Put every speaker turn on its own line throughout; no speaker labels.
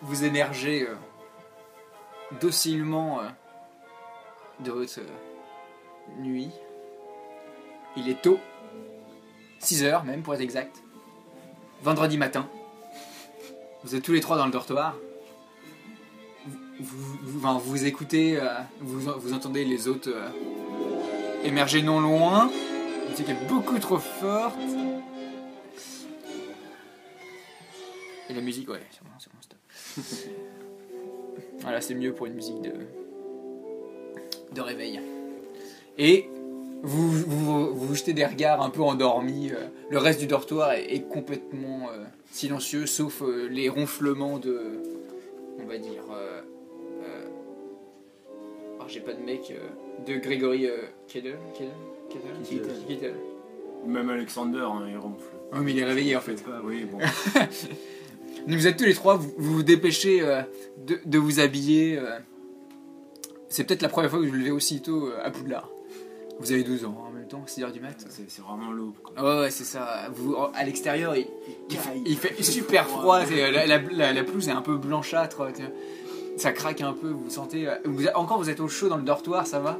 vous émergez docilement de votre nuit. Il est tôt, 6h même pour être exact. Vendredi matin. Vous êtes tous les trois dans le dortoir. Vous écoutez, vous entendez les autres émerger non loin. La musique est beaucoup trop forte. Et la musique, ouais, c'est bon, stop. Voilà, c'est mieux pour une musique de réveil. Et vous jetez des regards un peu endormis. Le reste du dortoir est complètement silencieux, sauf les ronflements de, on va dire, j'ai pas de mec, de Grégory Kittle.
Même Alexander, hein, il ronfle.
Oh, mais il est réveillé en fait.
Pas, oui, bon.
Donc vous êtes tous les trois, vous vous dépêchez de vous habiller. C'est peut-être la première fois que vous levez aussitôt à Poudlard. Vous avez 12 ans en même temps, 6h du mat.
C'est vraiment l'aube.
Ouais, c'est ça. Vous, à l'extérieur, il fait super froid. La pelouse est un peu blanchâtre. Ça craque un peu, vous sentez... Vous êtes au chaud dans le dortoir, ça va?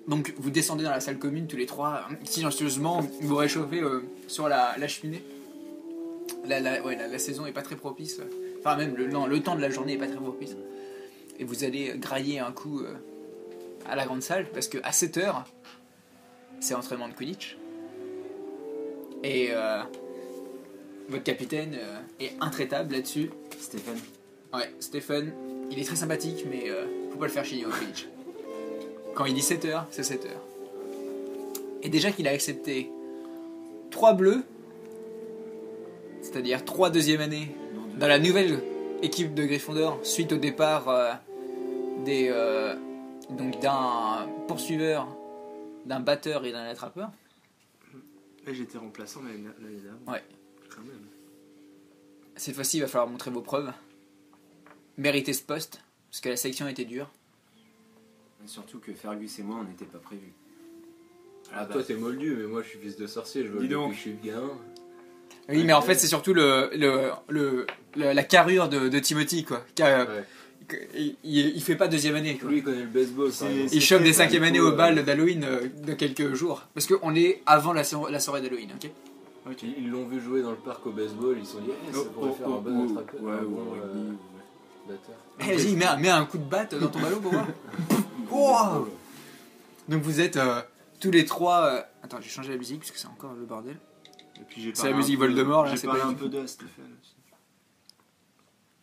Donc vous descendez dans la salle commune tous les trois, silencieusement, vous réchauffez sur la cheminée. La saison est pas très propice. Enfin même le temps de la journée est pas très propice. Et vous allez grailler un coup à la grande salle, parce que à 7h, c'est entraînement de Quidditch. Et votre capitaine est intraitable là-dessus.
Stéphane.
Ouais, Stéphane, il est très sympathique, mais faut pas le faire chier au Quidditch. Quand il dit 7h, c'est 7h. Et déjà qu'il a accepté 3 bleus, c'est-à-dire 3 deuxième années, dans la nouvelle équipe de Gryffondor, suite au départ donc d'un poursuiveur, d'un batteur et d'un attrapeur.
Et j'étais remplaçant l'année d'avant.
Ouais.
Quand même.
Cette fois-ci, il va falloir montrer vos preuves. Méritez ce poste, parce que la sélection était dure.
Et surtout que Fergus et moi, on n'était pas prévus.
Ah, toi t'es moldu, mais moi je suis fils de sorcier, je veux
Dis donc.
que je suis gamin.
Oui, mais en fait, c'est surtout la carrure de Timothy, quoi. Il fait pas deuxième année, quoi.
Lui il connaît le baseball. par exemple.
Il chope des cinquième années au bal d'Halloween de quelques jours. Parce qu'on est avant la soirée d'Halloween, ok?
Ils l'ont vu jouer dans le parc au baseball, ils se sont dit ça pourrait faire un bon attrapeur.
Ouais,
un
ou
bon,
rugby,
batteur.
Vas-y, mets un coup de batte dans ton ballon pour voir. Wow. Donc vous êtes tous les trois... Attends, j'ai changé la musique parce que c'est encore le bordel.
Et puis j'ai
C'est
parlé
la musique
un peu-
Voldemort, là,
J'ai
c'est
parlé
pas
un
du
peu de Stéphane aussi.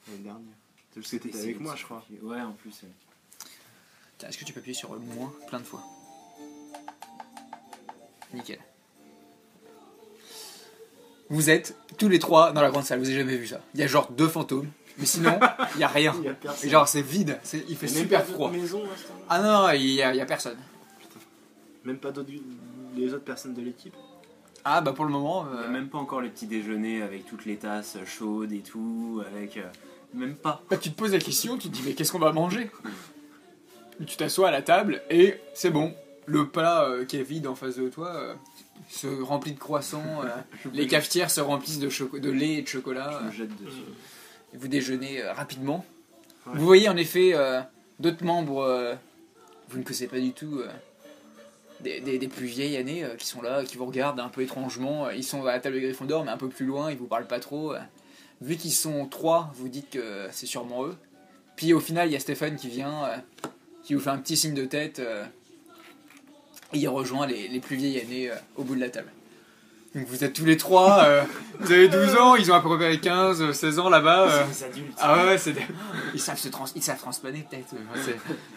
L'année dernière. C'est parce que t'étais avec moi, je crois.
Ouais, en plus.
Tiens, est-ce que tu peux appuyer sur le moins plein de fois? Nickel. Vous êtes tous les trois dans la grande salle, vous avez jamais vu ça. Il y a genre 2 fantômes, mais sinon, il y a rien.
Il y a personne.
Et genre c'est vide, il fait
Il y a même
super
pas d'autres
froid.
maisons, à ce temps-là.
Ah non, il y a personne.
Même pas les autres personnes de l'équipe.
Ah bah pour le moment...
Il n'y a même pas encore le petit déjeuner avec toutes les tasses chaudes et tout, avec... même pas.
Bah, tu te poses la question, tu te dis mais qu'est-ce qu'on va manger? Tu t'assois à la table et c'est bon. Le plat qui est vide en face de toi se remplit de croissants, les cafetières se remplissent de lait et de chocolat.
Je me jette dessus.
Et vous déjeunez rapidement.
Ouais.
Vous voyez en effet d'autres membres, vous ne connaissez pas du tout, des plus vieilles années qui sont là, qui vous regardent un peu étrangement. Ils sont à la table de Gryffondor mais un peu plus loin, ils vous parlent pas trop. Vu qu'ils sont 3, vous dites que c'est sûrement eux. Puis au final, il y a Stéphane qui vient, qui vous fait un petit signe de tête. Et il rejoint les plus vieilles années au bout de la table. Donc vous êtes tous les 3, vous avez 12 ans, ils ont à peu près 15, 16 ans là-bas.
C'est des adultes.
Ah ouais, ils savent transplaner peut-être.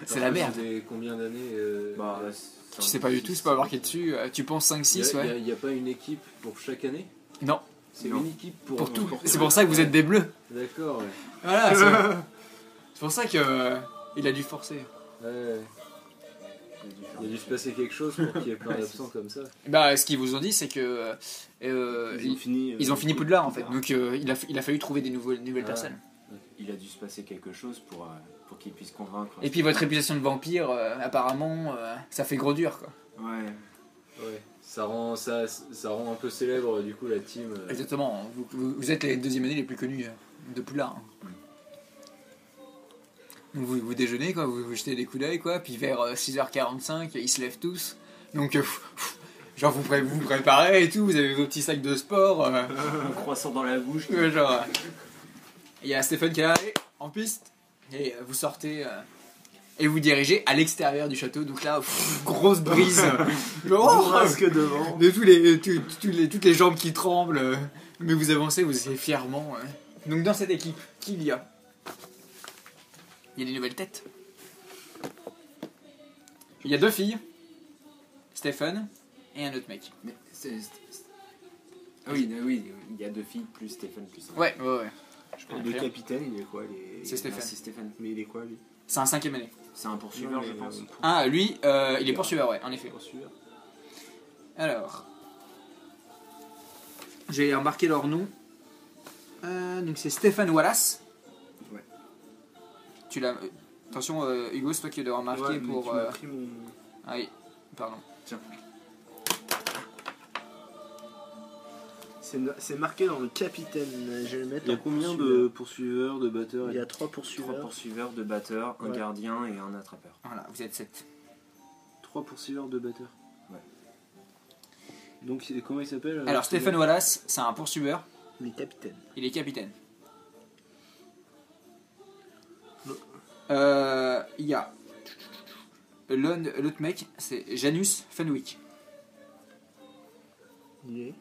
C'est la merde.
Combien d'années
Bah,
Tu sais pas du tout, c'est pas marqué dessus. Tu penses 5-6, ouais.
Il n'y a pas une équipe pour chaque année?
Non,
C'est
Non.
une équipe
pour tout. C'est pour ça que vous êtes des bleus.
D'accord, ouais.
Voilà, c'est pour ça que il a dû forcer.
Ouais. Il a dû se passer quelque chose pour qu'il y ait plein d'absents comme ça.
Bah, ce qu'ils vous ont dit, c'est que ils ont fini Poudlard en fait. Donc il a fallu trouver des nouvelles personnes.
il a dû se passer quelque chose pour qu'il puisse convaincre.
Et puis votre réputation de vampire, apparemment, ça fait gros dur quoi.
Ouais.
Ouais. Ça rend un peu célèbre du coup la team.
Exactement, vous êtes les deuxième année les plus connus de Poudlard. Donc vous déjeunez, quoi, vous jetez des coups d'œil, quoi, puis vers 6h45, ils se lèvent tous. Donc, genre, vous préparez et tout, vous avez vos petits sacs de sport.
Un croissant dans la bouche.
Genre, il y a Stéphane qui est là, allez, en piste, et vous sortez et vous dirigez à l'extérieur du château. Donc là, grosse brise,
Bourrasque de vent.
de toutes les jambes qui tremblent, mais vous avancez, vous essayez fièrement. Donc dans cette équipe, qui il y a? Il y a des nouvelles têtes. Il y a 2 filles, Stéphane et un autre mec.
Mais Ah oui, il y a 2 filles plus Stéphane plus un.
Ouais.
Le capitaine, il est quoi
C'est Stéphane.
C'est Stéphane.
Mais il est quoi, lui?
C'est un 5e année.
C'est un poursuiveur,
Non,
je
mais,
pense.
Ah, lui, il est poursuiveur, ouais, en effet.
Poursuiveur.
Alors, j'ai remarqué leur nom. Donc c'est Stéphane Wallace.
Ouais.
Tu l'as. Attention, Hugo, c'est toi qui dois remarquer
Ouais, mais
pour.
tu m'as pris mon...
Ah oui, pardon.
C'est marqué dans le capitaine. Je vais le mettre
Il y a
en
combien
poursuiveur.
de poursuiveurs, de batteurs
Il y a 3
3
poursuiveurs.
poursuiveurs, 2 batteurs, un
Ouais.
gardien et un attrapeur.
Voilà, vous êtes 7.
3 poursuiveurs, 2 batteurs.
Ouais.
Donc comment il s'appelle
Alors, Stéphane Wallace, c'est un poursuiveur.
Les capitaines.
Il est capitaine. Il y a. L'autre mec, c'est Janus Fenwick.
Il est...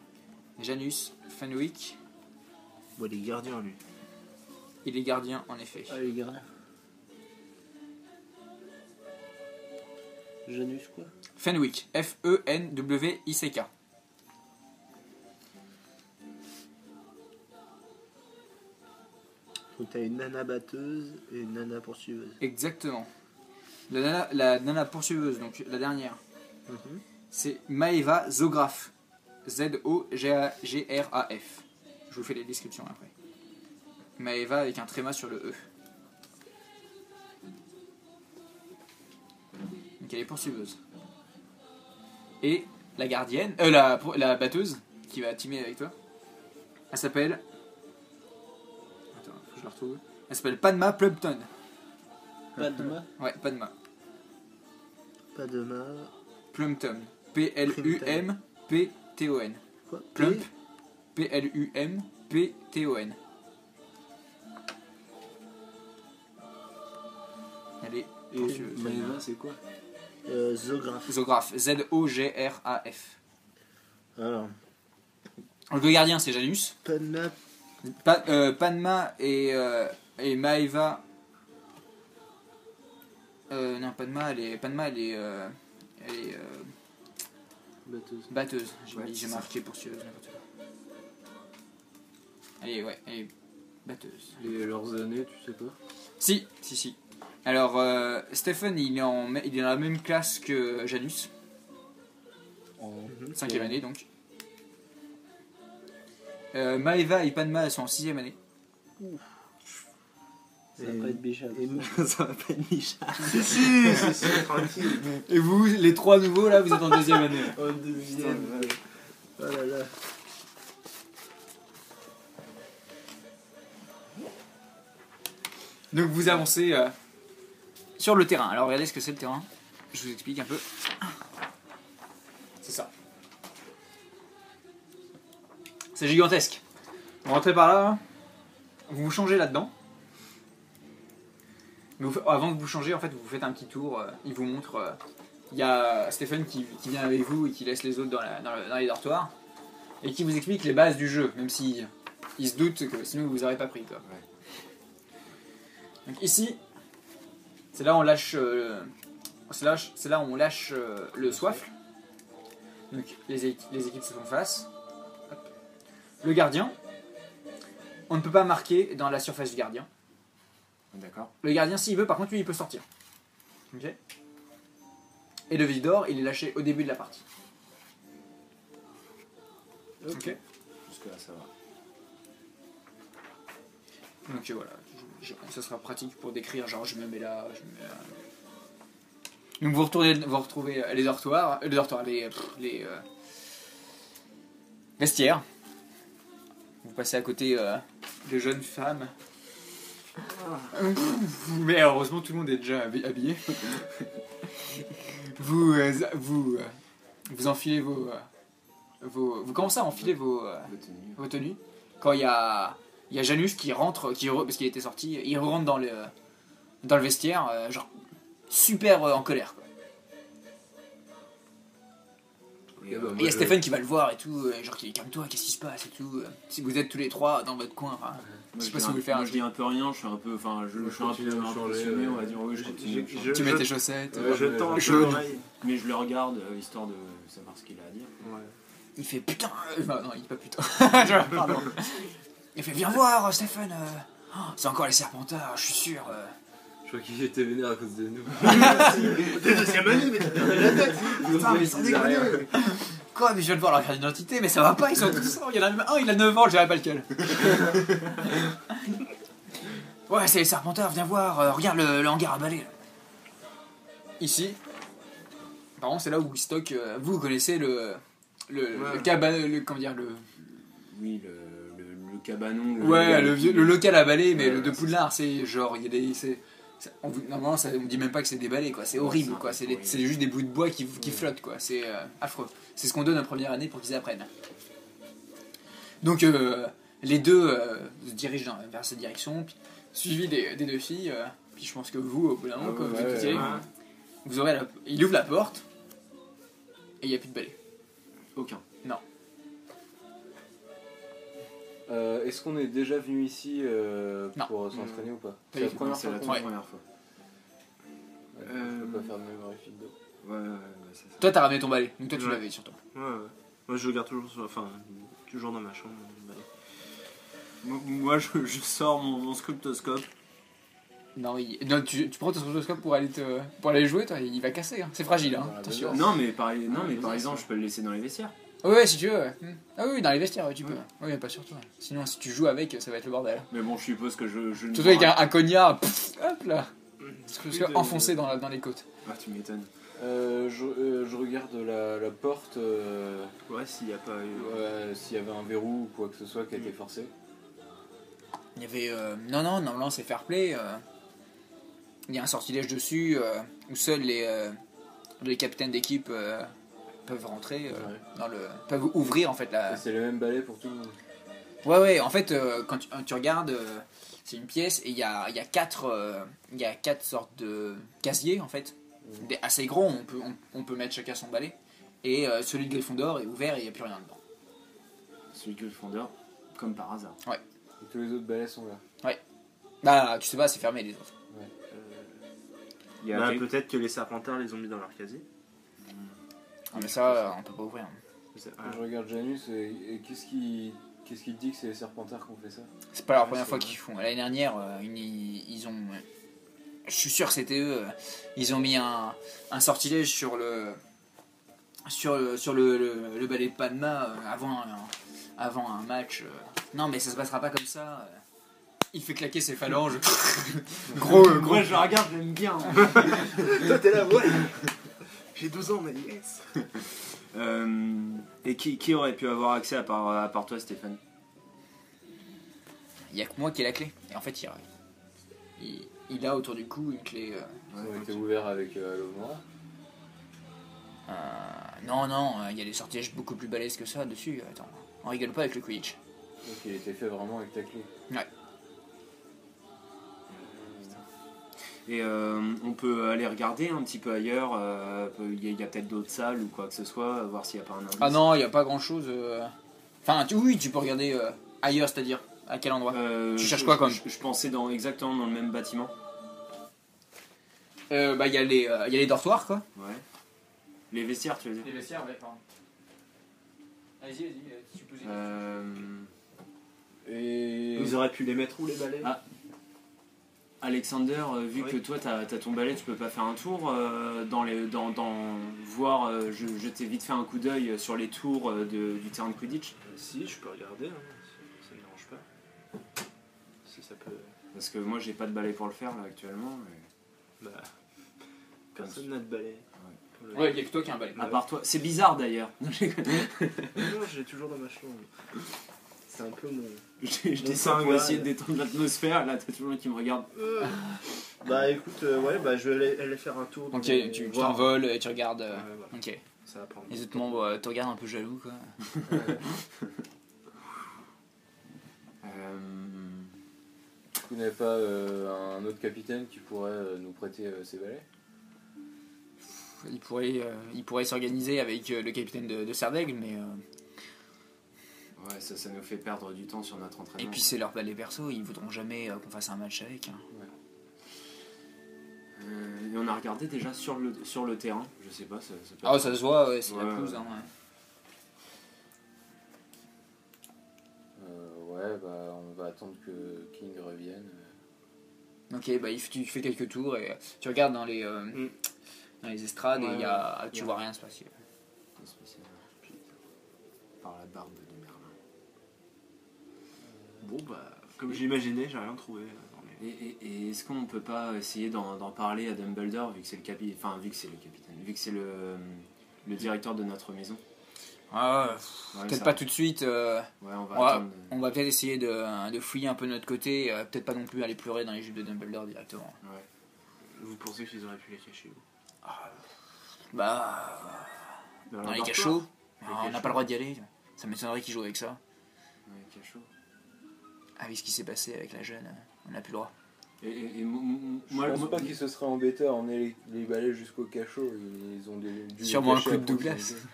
Janus Fenwick,
Bon, il est gardien, lui.
il est gardien en effet.
Ah, il est gardien. Janus, quoi?
Fenwick, Fenwick.
Donc t'as une nana batteuse et une nana poursuiveuse.
Exactement. La nana poursuiveuse, donc la dernière, c'est Maeva Zograf. Zogragraf. Je vous fais les descriptions après. Maeva avec un tréma sur le E. Donc elle est poursuiveuse. Et la gardienne, la batteuse qui va teamer avec toi, elle s'appelle. Attends, faut que je la retrouve. Elle s'appelle Padma Plumpton.
Padma.
Ouais, Padma.
Padma.
Plumpton. Plumton.
Quoi?
Plump. Plumpton. Elle est
Et
poursuiveuse.
Maëva, c'est quoi?
Zograf.
Zograf. Zograf.
Alors,
Le gardien, c'est Janus.
Padma.
Padma et Maeva. Non, Padma, elle est
Batteuse.
batteuse.
Ouais,
J'ai
c'est
marqué poursuiveuse, n'importe quoi. Elle est batteuse.
Et leurs années, tu sais pas?
Si. Alors, Stephen, il est dans la même classe que Janus, 5e année donc. Maeva et Padma, elles sont en 6e année.
Ça va pas être Bichard. Ça va pas être Bichard.
Tranquille.
Et vous, les 3 nouveaux, là, vous êtes en 2e année.
Oh, deuxième. Oh là là.
Donc vous avancez sur le terrain. Alors regardez ce que c'est le terrain. Je vous explique un peu. C'est ça. C'est gigantesque. Vous rentrez par là, vous vous changez là-dedans. Mais avant que vous changez, en fait, vous faites un petit tour. Il vous montre. Il y a Stéphane qui vient avec vous et qui laisse les autres dans les dortoirs. Et qui vous explique les bases du jeu, même si il se doute que sinon vous n'aurez pas pris. Quoi.
Ouais.
Donc ici, c'est là où on lâche, c'est là où on lâche le soifle. Donc les équipes se font face. Hop. Le gardien, on ne peut pas marquer dans la surface du gardien.
D'accord.
Le gardien, s'il veut, par contre, lui, il peut sortir. Ok. Et le vide d'or, il est lâché au début de la partie. Ok.
Jusque-là, ça va.
Donc voilà, ça sera pratique pour décrire, genre je me mets là, je me mets là. Donc vous retrouvez les dortoirs, Vestiaire. Vous passez à côté de jeunes femmes. Mais heureusement, tout le monde est déjà habillé. Vous enfilez vous commencez à enfiler vos tenues. Quand il y a Janus qui rentre, parce qu'il était sorti, il rentre dans le vestiaire, genre super en colère, quoi.
Et,
Et il y a Stéphane qui va le voir et tout, genre qui dit calme-toi, qu'est-ce qui se passe et tout. Si vous êtes tous les trois dans votre coin, enfin, je sais pas si vous voulez faire un
je dis un peu rien, je suis un peu, enfin, je suis un peu impressionné, on va dire, oui, je continue.
Tu mets tes chaussettes.
Je tends un peu
jaune.
l'oreille.
Mais je le regarde, histoire de savoir ce qu'il a à dire.
Ouais.
Il fait putain. Non, il dit pas putain. Pardon. Il fait viens voir Stéphane. C'est encore les Serpentards, je suis sûr.
Je crois qu'il était vénère à cause de nous.
T'es deuxième année, mais t'as perdu la tête.
Putain, mais ça déconne. Quoi, mais je viens de voir leur carte d'identité, mais ça va pas, ils sont tous il y en a même un, il a 9 ans, je dirais pas lequel. Ouais, c'est les Serpentards, viens voir, regarde le hangar à balai. Ici, par contre, c'est là où ils stockent. Vous connaissez le cabanon, comment dire, le.
Oui, le cabanon.
Ouais, le local à balai, mais le de
c'est
Poudlard, c'est genre, il y a des. Normalement, on dit même pas que c'est des balais, quoi. C'est horrible, quoi. C'est juste des bouts de bois qui flottent, quoi. C'est affreux. C'est ce qu'on donne en première année pour qu'ils apprennent. Donc, les deux se dirigent vers cette direction, puis, suivi des deux filles. Puis je pense que vous, au bout d'un moment, quand vous écoutez, vous aurez il ouvre la porte, et il n'y a plus de balais.
Aucun.
Non.
Est-ce qu'on est déjà venu ici
Non.
pour s'entraîner ou pas?
Pas
C'est la
du tout.
première
C'est
fois
la
qu'on
première fois.
Je peux pas faire de mémorie d'eau.
Ouais, c'est ça.
Toi, t'as ramené ton balai, donc toi, tu
Ouais.
l'avais sur toi.
Ouais. Moi, je le garde toujours dans ma chambre.
Moi, je sors mon sculptoscope.
Non, tu prends ton scope pour aller jouer, toi, il va casser, hein. C'est fragile, hein.
Dans la
Attention.
besace.
Non, mais par exemple, je peux le laisser dans les vestiaires.
Ouais, si tu veux, ouais. Ah oui, dans les vestiaires, ouais, tu peux. Oui, mais pas sur toi. Sinon, si tu joues avec, ça va être le bordel.
Mais bon, je suppose que je ne.
Surtout avec un cognard, hop là, enfoncé dans les côtes.
Ah, tu m'étonnes.
Je regarde la porte,
Ouais, s'il y a pas eu.
s'il y avait un verrou ou quoi que ce soit qui a été forcé.
Il y avait. Non, c'est fair play. Il y a un sortilège dessus où seuls les capitaines d'équipe peuvent rentrer, peuvent ouvrir en fait la.
Et c'est le même balai pour tout le monde.
Ouais, en fait, quand tu regardes, c'est une pièce et il y a quatre sortes de casiers en fait. Assez gros, on peut mettre chacun son balai. Et celui de Gryffondor est ouvert et il n'y a plus rien dedans.
Celui que le fondeur, comme par hasard.
Et tous les autres balais sont là.
Bah, tu sais pas, c'est fermé les autres.
Il y a
Bah, peut-être que les Serpentards les ont mis dans leur casier.
Ah, mais ça, on peut pas ouvrir.
Je regarde Janus et qu'est-ce qui dit que c'est les Serpentards qui ont fait ça?
C'est pas la première fois qu'ils font. L'année dernière, ils ont. Je suis sûr que c'était eux. Ils ont mis un sortilège sur le balai de Padma avant un match. Non, mais ça se passera pas comme ça. Il fait claquer ses phalanges. gros.
Moi, je la regarde, j'aime bien.
Toi, t'es là, ouais. J'ai 12 ans, mais yes.
Et qui aurait pu avoir accès à part toi, Stéphane?
Il y a que moi qui ai la clé. Et en fait, il a autour du cou une clé.
Ils ont été ouverts avec l'eau noire.
Non, il y a des sortilèges beaucoup plus balèzes que ça dessus. Attends, on rigole pas avec le Quidditch.
Donc il était fait vraiment avec ta clé.
Ouais.
Et on peut aller regarder un petit peu ailleurs. Il y a peut-être d'autres salles ou quoi que ce soit, voir s'il n'y a pas un indice.
Ah non, il n'y a pas grand chose. Enfin, oui, tu peux regarder ailleurs, c'est-à-dire à quel endroit tu cherches quoi comme
je pensais exactement dans le même bâtiment.
Bah, il y a les dortoirs, quoi.
Ouais. Les vestiaires, tu veux dire?
Les vestiaires, ouais, pardon. Vas-y, tu peux
Et
Ils auraient pu les mettre où, les balais?
Alexander, vu que toi t'as ton balai, tu peux pas faire un tour voir, jeter vite fait un coup d'œil sur les tours du terrain de Quidditch.
Si, je peux regarder, hein. Ça me dérange pas. Si ça peut.
Parce que moi j'ai pas de balai pour le faire là actuellement.
Bah. Personne n'a de balai. pour le-
Ouais, il y a que toi qui a un balai.
À part toi. C'est bizarre d'ailleurs.
Non, j'ai toujours dans ma chambre. C'est un peu mon.
Je dis ça pour essayer de détendre l'atmosphère. Là, t'as tout le monde qui me regarde.
Bah écoute, ouais, bah je vais aller faire un tour.
Ok,
dans-
tu
voir.
t'envoles et tu regardes.
Ouais, voilà.
Ok.
Ça va prendre.
Les autres membres te regardent un peu jaloux, quoi.
Vous n'avez pas un autre capitaine qui pourrait nous prêter ses balais?
Il pourrait s'organiser avec le capitaine de Serdaigle, mais.
Ouais, ça nous fait perdre du temps sur notre entraînement.
Et puis c'est leur balai perso, ils voudront jamais qu'on fasse un match avec. Hein.
Et on a regardé déjà sur le terrain. Je sais pas, ça peut
Ah,
être-
ça se voit, ouais, c'est
Ouais,
la pelouse.
ouais.
Hein, ouais.
Ouais, bah on va attendre que King revienne.
Ok, bah tu fais quelques tours et tu regardes dans les estrades et
Ouais,
il y a, tu
ouais.
vois rien se passer.
Pas spécial. Par la barbe de Merlin.
Bon, bah, comme j'imaginais, j'ai rien trouvé. Dans les-
Et est-ce qu'on peut pas essayer d'en parler à Dumbledore vu que c'est le capitaine, vu que c'est le directeur de notre maison.
Ah,
Ouais,
peut-être
ça-
pas tout de suite.
Ouais, on va
On va,
attendre.
on va peut-être essayer de fouiller un peu de notre côté. Peut-être pas non plus aller pleurer dans les jupes de Dumbledore directement.
Ouais.
Vous pensez qu'ils auraient pu les cacher où?
Bah,
Dans
dans les
leur
cachots.
Les
Ah, on n'a
cachots.
pas le droit d'y aller. Ça m'étonnerait qu'ils jouent avec ça.
Ouais, cachot.
Avec ce qui s'est passé avec la jeune, on n'a plus le droit.
Et
Je
moi,
pense pas qu'ils se seraient embêtés à emmener les balais jusqu'au cachot. Ils ont dû
Sûrement
les
un
cacher
coup de
à
Douglas.
proximité.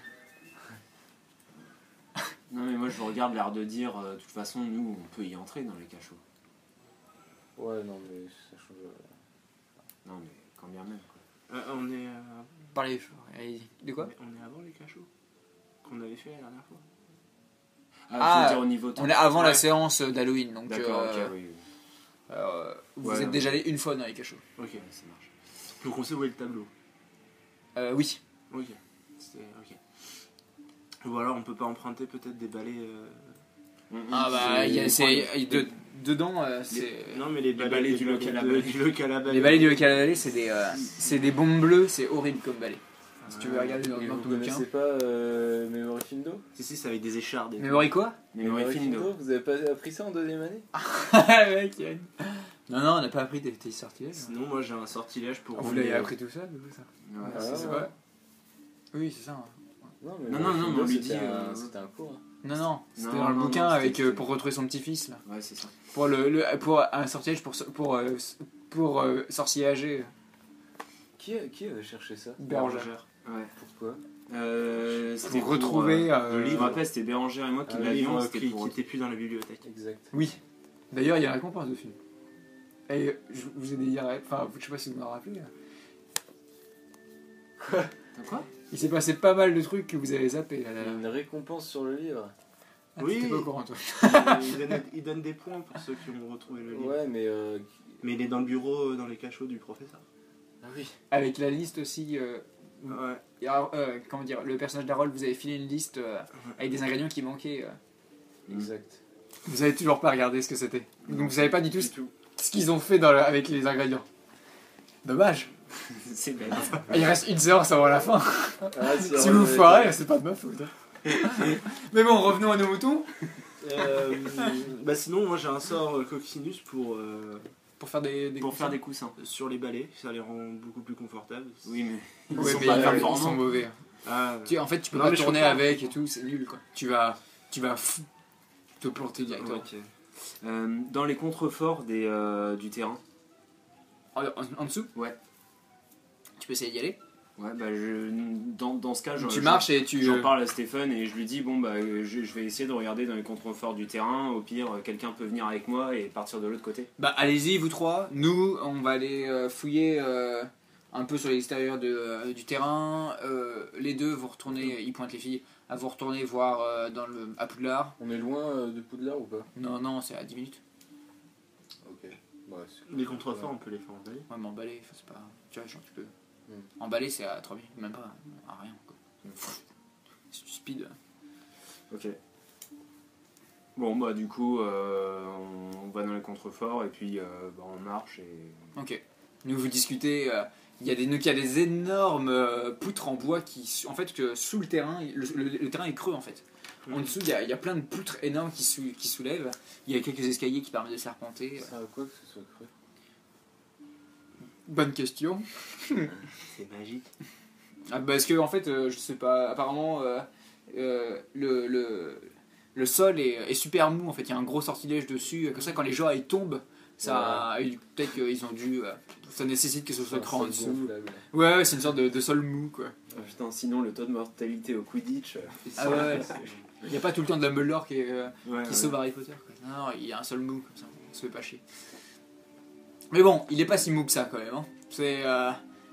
non mais moi je vous regarde l'air de dire, de toute façon nous on peut y entrer dans les cachots.
Ouais, non, mais ça change.
Non mais quand bien même quoi.
On est.
Parlez, allez-y. De quoi?
On est avant les cachots qu'on avait fait la dernière fois.
Ah,
tu veux dire au niveau temps.
On est avant la
Ouais.
séance d'Halloween, donc
D'accord, ok, oui.
vous
Ouais,
êtes
ouais.
déjà allé une fois dans les cachots.
Ok.
Ouais, ça marche.
Donc on sait où est le tableau.
Oui.
Ok. C'était. Ok. Ou alors on peut pas emprunter peut-être des balais.
Ah bah, il y a, dedans, c'est...
Non, mais les balais
du local à balai.
du local à balai.
Les balais du local à balai, c'est des bombes bleues, c'est horrible comme balai. Si tu veux
Ah,
regarder dans
Et
ton
vous
bouquin.
connaissez pas Memory Findo?
Si, si, c'est avec des échardes. et tout.
Memory quoi?
Memory Findo.
Vous avez pas appris ça en deuxième année?
Mec, non, on n'a pas appris tes sortilèges.
Sinon, moi j'ai un sortilège pour.
Vous l'avez appris tout seul, ça?
Ouais,
Ah,
c'est ça.
Ouais. Oui, c'est ça.
Non,
Non,
Memory
non,
Findo,
on lui
c'était
dit,
c'était un cours.
Non, c'était
Non,
dans le
non,
bouquin
non,
avec
c'était-
pour retrouver son petit-fils, là.
Ouais, c'est ça.
Pour un sortilège pour sorcillager.
Qui avait cherché ça?
Bérangère.
Ouais.
Pourquoi?
C'était
Pour retrouver...
Je me rappelle, c'était Bérangère et moi qui
Ah, le
l'avions,
livre
c'était
qui
pour...
était plus dans la bibliothèque.
Exact.
Oui. D'ailleurs, il y a une récompense dessus. Et je vous ai dit hier, enfin, je sais pas si vous m'en rappelez.
T'as quoi?
Il s'est passé pas mal de trucs que vous avez zappé. Là.
Une récompense sur le livre.
Ah,
Oui.
t'étais pas au courant, toi.
Il donne des points pour ceux qui ont retrouvé le livre.
Ouais, mais.
Mais il est dans le bureau, dans les cachots du professeur.
Ah oui.
Avec la liste aussi.
Ouais.
Et alors, comment dire, le personnage d'Harold vous avez filé une liste avec des ingrédients qui manquaient.
Exact.
Vous avez toujours pas regardé ce que c'était. Donc vous savez pas du tout
tout.
ce qu'ils ont fait avec les ingrédients. Dommage.
C'est bête.
Il reste une séance avant la fin.
Ah,
Si vous vous foirez, c'est pas de ma faute. hein. Mais bon, revenons à nos moutons.
Bah sinon, moi j'ai un sort Coccinus pour
Pour faire des
Pour faire des coussins.
sur les balais, ça les rend beaucoup plus confortables.
Oui, mais... Ils
Ouais,
sont
mais
pas
ils
performants.
sont mauvais.
Ah,
En fait, tu peux
Non,
pas
mais je
tourner
comprends.
avec et tout, c'est nul quoi. Tu vas te planter directement.
ok.
Dans les contreforts du terrain.
En dessous
Ouais.
Tu peux essayer d'y aller.
Ouais, bah dans ce cas,
Tu marches et tu.
j'en parle à Stéphane et je lui dis bon bah je vais essayer de regarder dans les contreforts du terrain. Au pire, quelqu'un peut venir avec moi et partir de l'autre côté.
Bah allez-y vous trois. Nous on va aller fouiller un peu sur l'extérieur du terrain. Les deux vous retournez, ils pointent les filles, à vous retourner voir à Poudlard.
On est loin de Poudlard ou pas?
Non c'est à 10 minutes.
Ok. Ouais, c'est-
Les contreforts, on peut les faire emballer.
Ouais mais emballer, c'est pas. Tu vois genre tu peux.
Mm.
Emballer c'est à 3 minutes, même pas à rien quoi. C'est du speed.
Ok. Bon bah du coup on va dans les contreforts et puis bah, on marche et...
Ok. Nous vous discutez il y a des énormes poutres en bois qui, en fait, que sous le terrain, le terrain est creux en fait. En dessous, il y a plein de poutres énormes qui soulèvent. Il y a quelques escaliers qui permettent de serpenter.
Ça a quoi que ce soit creux?
Bonne question.
C'est magique.
Ah, parce que en fait, je sais pas. Apparemment, le sol est super mou. En fait, il y a un gros sortilège dessus. Comme ça, quand les gens ils tombent, ça, peut-être qu'ils ont dû. Ça nécessite que ce soit creux en dessous.
Gonflable.
Ouais, c'est une sorte de sol mou quoi.
Ah, putain, sinon le taux de mortalité au Quidditch.
Ah ouais. Il n'y a pas tout le temps Dumbledore qui
Ouais,
sauve Harry Potter. Quoi. Non, il y a un sol mou comme ça. On se fait pas chier. Mais bon, il est pas si mou que ça quand même. Hein. C'est.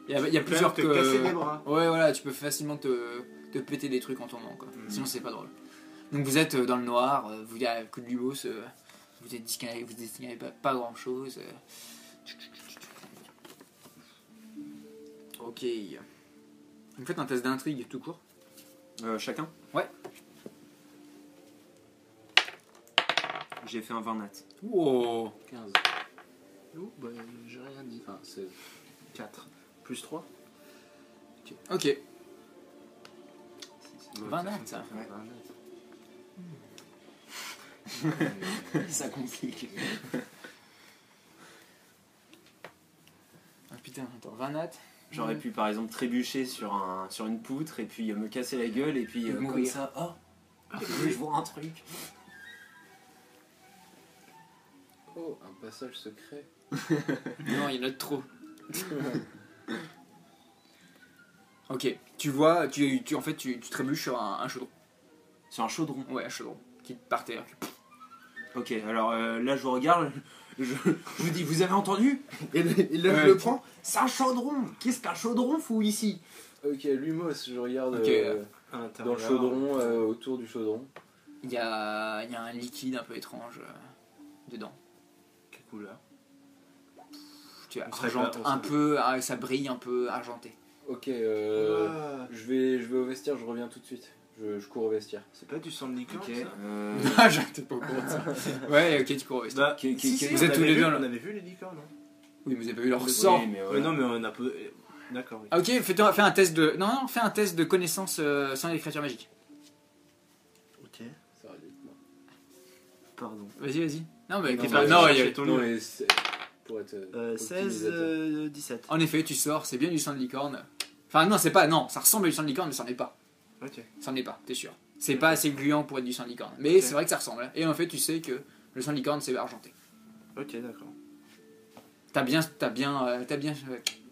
Il y a plusieurs
te casser les bras.
Ouais, voilà, tu peux facilement te péter des trucs en tombant, quoi. Sinon, c'est pas drôle. Donc, vous êtes dans le noir, vous y a coup de lumos, vous êtes destinez pas grand chose. Ok. Vous faites un test d'intrigue tout court.
Chacun.
Ouais.
J'ai fait un 20 nat.
Wow.
15. Oh, bah, j'ai rien dit.
Enfin, c'est
4. Plus 3.
Ok. 20 nat, ça.
Ça complique.
Ah putain, attends, 20 nat.
J'aurais pu par exemple trébucher sur une poutre et puis me casser la gueule et puis comme
mourir.
ça, oh, je vois un truc.
Oh, un passage secret.
Non, il y en a de trop. Ok, tu vois, en fait, tu trébuches sur un chaudron.
Sur un chaudron.
Ouais, un chaudron. Qui par terre.
Ok, alors là je vous regarde, je vous dis, vous avez entendu? Et là
Ouais.
je le prends, c'est un chaudron. Qu'est-ce qu'un chaudron fout ici?
Ok, Lumos, je regarde
Ok,
À
dans
l'intérieur.
le chaudron, autour du chaudron.
il y a un liquide un peu étrange dedans.
Quelle couleur?
Tu vois,
On serait
argent,
pas-
un peu, ça brille un peu argenté.
Ok,
Ah,
je vais au vestiaire, je reviens tout de suite. Je cours au vestiaire.
c'est pas du sang de licorne,
Ok,
ça?
Ah, j'étais pas au courant de ça. Ouais, ok, tu cours au vestiaire.
Bah, si,
vous
on
êtes tous
avait
les
vu-
deux, là.
On avait vu les licornes, non?
Oui, vous avez pas eu leur
oui,
sang.
mais
Ouais,
voilà.
non, mais on a peu. D'accord, oui.
Ah, ok, fais un test de. Non, fais un test de connaissance sans les créatures magiques.
Ok.
Ça va vite, moi.
Pardon.
Vas-y. Non, mais
Non,
t'es
mais
pas.
je
Non,
cherchais
il y a-
ton
Non,
livre.
mais c'est pour être
16,
optimisateur.
17.
En effet, tu sors, c'est bien du sang de licorne. Enfin, non, c'est pas. Non, ça ressemble à du sang de licorne, mais ça n'en est pas.
Ok.
Ça n'en est pas, t'es sûr. C'est pas assez gluant pour être du sang de licorne. Mais
Ok.
c'est vrai que ça ressemble. hein. Et en fait, tu sais que le sang de licorne, c'est argenté.
Ok, d'accord.
T'as bien.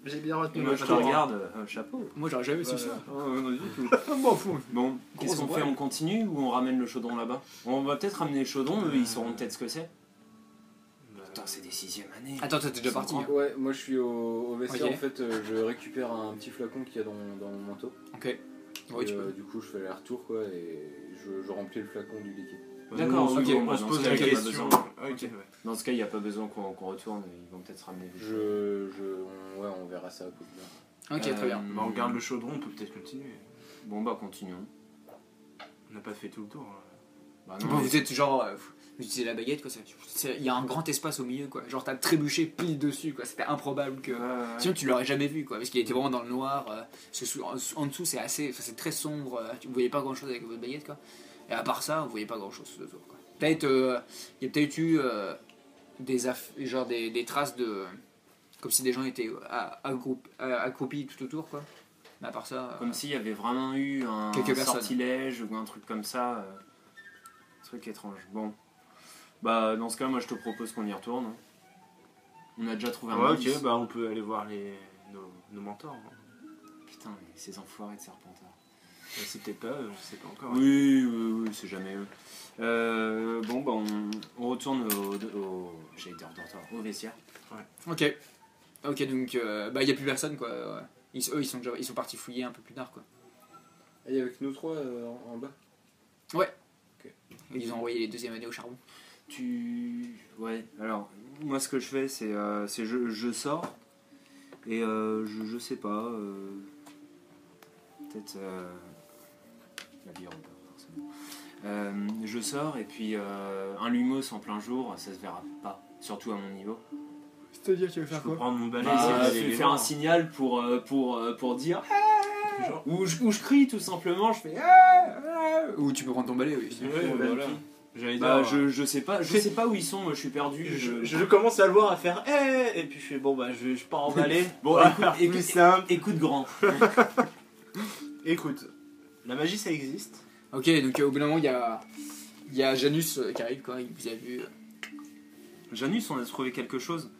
J'ai bien
Et
retenu
moi
le
je te
chaudron.
regarde, chapeau.
Moi, j'aurais jamais su
Ouais.
ça.
Non, du tout.
Bon, fou.
Bon, qu'est-ce
Grosse
qu'on fait?
voile.
On continue ou on ramène le chaudron là-bas? On va peut-être ramener le chaudron, eux ils sauront peut-être ce que c'est. Putain, c'est des 6ème années.
Attends, t'es déjà parti. hein.
Ouais, moi je suis au vestiaire,
Ok.
en fait, je récupère un petit flacon qu'il y a dans mon manteau.
Ok. Oui,
Et,
tu peux.
du coup, je fais aller-retour, quoi, et je remplis le flacon du liquide.
D'accord,
on,
ok,
on
moi,
se
dans
pose
ce
la
cas, il y a pas
question.
besoin.
Ok, ouais.
Dans ce cas, il n'y a pas besoin qu'on retourne, ils vont peut-être ramener des choses.
On verra ça plus tard.
Ok, très bien.
Bah, on regarde le chaudron, on peut peut-être continuer.
Bon bah continuons.
On n'a pas fait tout le tour.
Bah
Bon, vous êtes genre. Vous utilisez la baguette, quoi. Il y a un grand espace au milieu, quoi. Genre, t'as trébuché pile dessus, quoi. C'était improbable que. Sinon, tu l'aurais jamais vu, quoi. Parce qu'il était vraiment dans le noir. Parce que en dessous, c'est assez. Enfin, c'est très sombre. Vous voyez pas grand chose avec votre baguette, quoi. Et à part ça, vous voyez pas grand chose autour, quoi. Peut-être. Il y a peut-être eu. Genre des traces de. Comme si des gens étaient accroupis tout autour, quoi. Mais à part ça.
Comme s'il y avait vraiment eu un
Quelques personnes.
sortilège ou un truc comme ça. Truc étrange. Bon. Bah dans ce cas, moi je te propose qu'on y retourne. hein. On a déjà trouvé un
Ouais,
indice.
ok, bah on peut aller voir nos mentors. hein.
Putain, mais ces enfoirés de serpentards.
C'est peut-être pas eux, on sait pas encore.
Oui, c'est jamais eux. Bon, bah on retourne j'allais dire au vestiaire.
Ok. Ok, donc. Bah, il y a plus personne, quoi. Eux, ils sont partis fouiller un peu plus tard, quoi.
Et il y a avec nous trois en bas.
Ils ont envoyé les deuxièmes années au charbon.
Ouais, alors, moi ce que je fais, c'est je sors, et je sais pas, peut-être... la bière, forcément. Je sors, et puis un lumos en plein jour, ça se verra pas, surtout à mon niveau.
C'est-à-dire, tu veux
Je
faire
peux
quoi?
prendre mon balai et
Bah,
essayer d'aller les
faire un
voir.
signal pour dire
Genre,
ou je crie tout simplement, je fais
Ou tu peux prendre ton balai, oui.
Ouais, voilà.
J'allais
Bah,
dire.
je sais pas où ils sont, moi je suis perdu.
Je commence à le voir à faire et puis je fais bon bah je pars en balai.
Bon,
On va
écoute,
faire plus
écoute,
simple.
écoute grand.
Écoute, la magie ça existe.
Ok, donc au bout d'un moment, il y a Janus qui arrive, quoi. Il vous a vu.
Janus, on a trouvé quelque chose.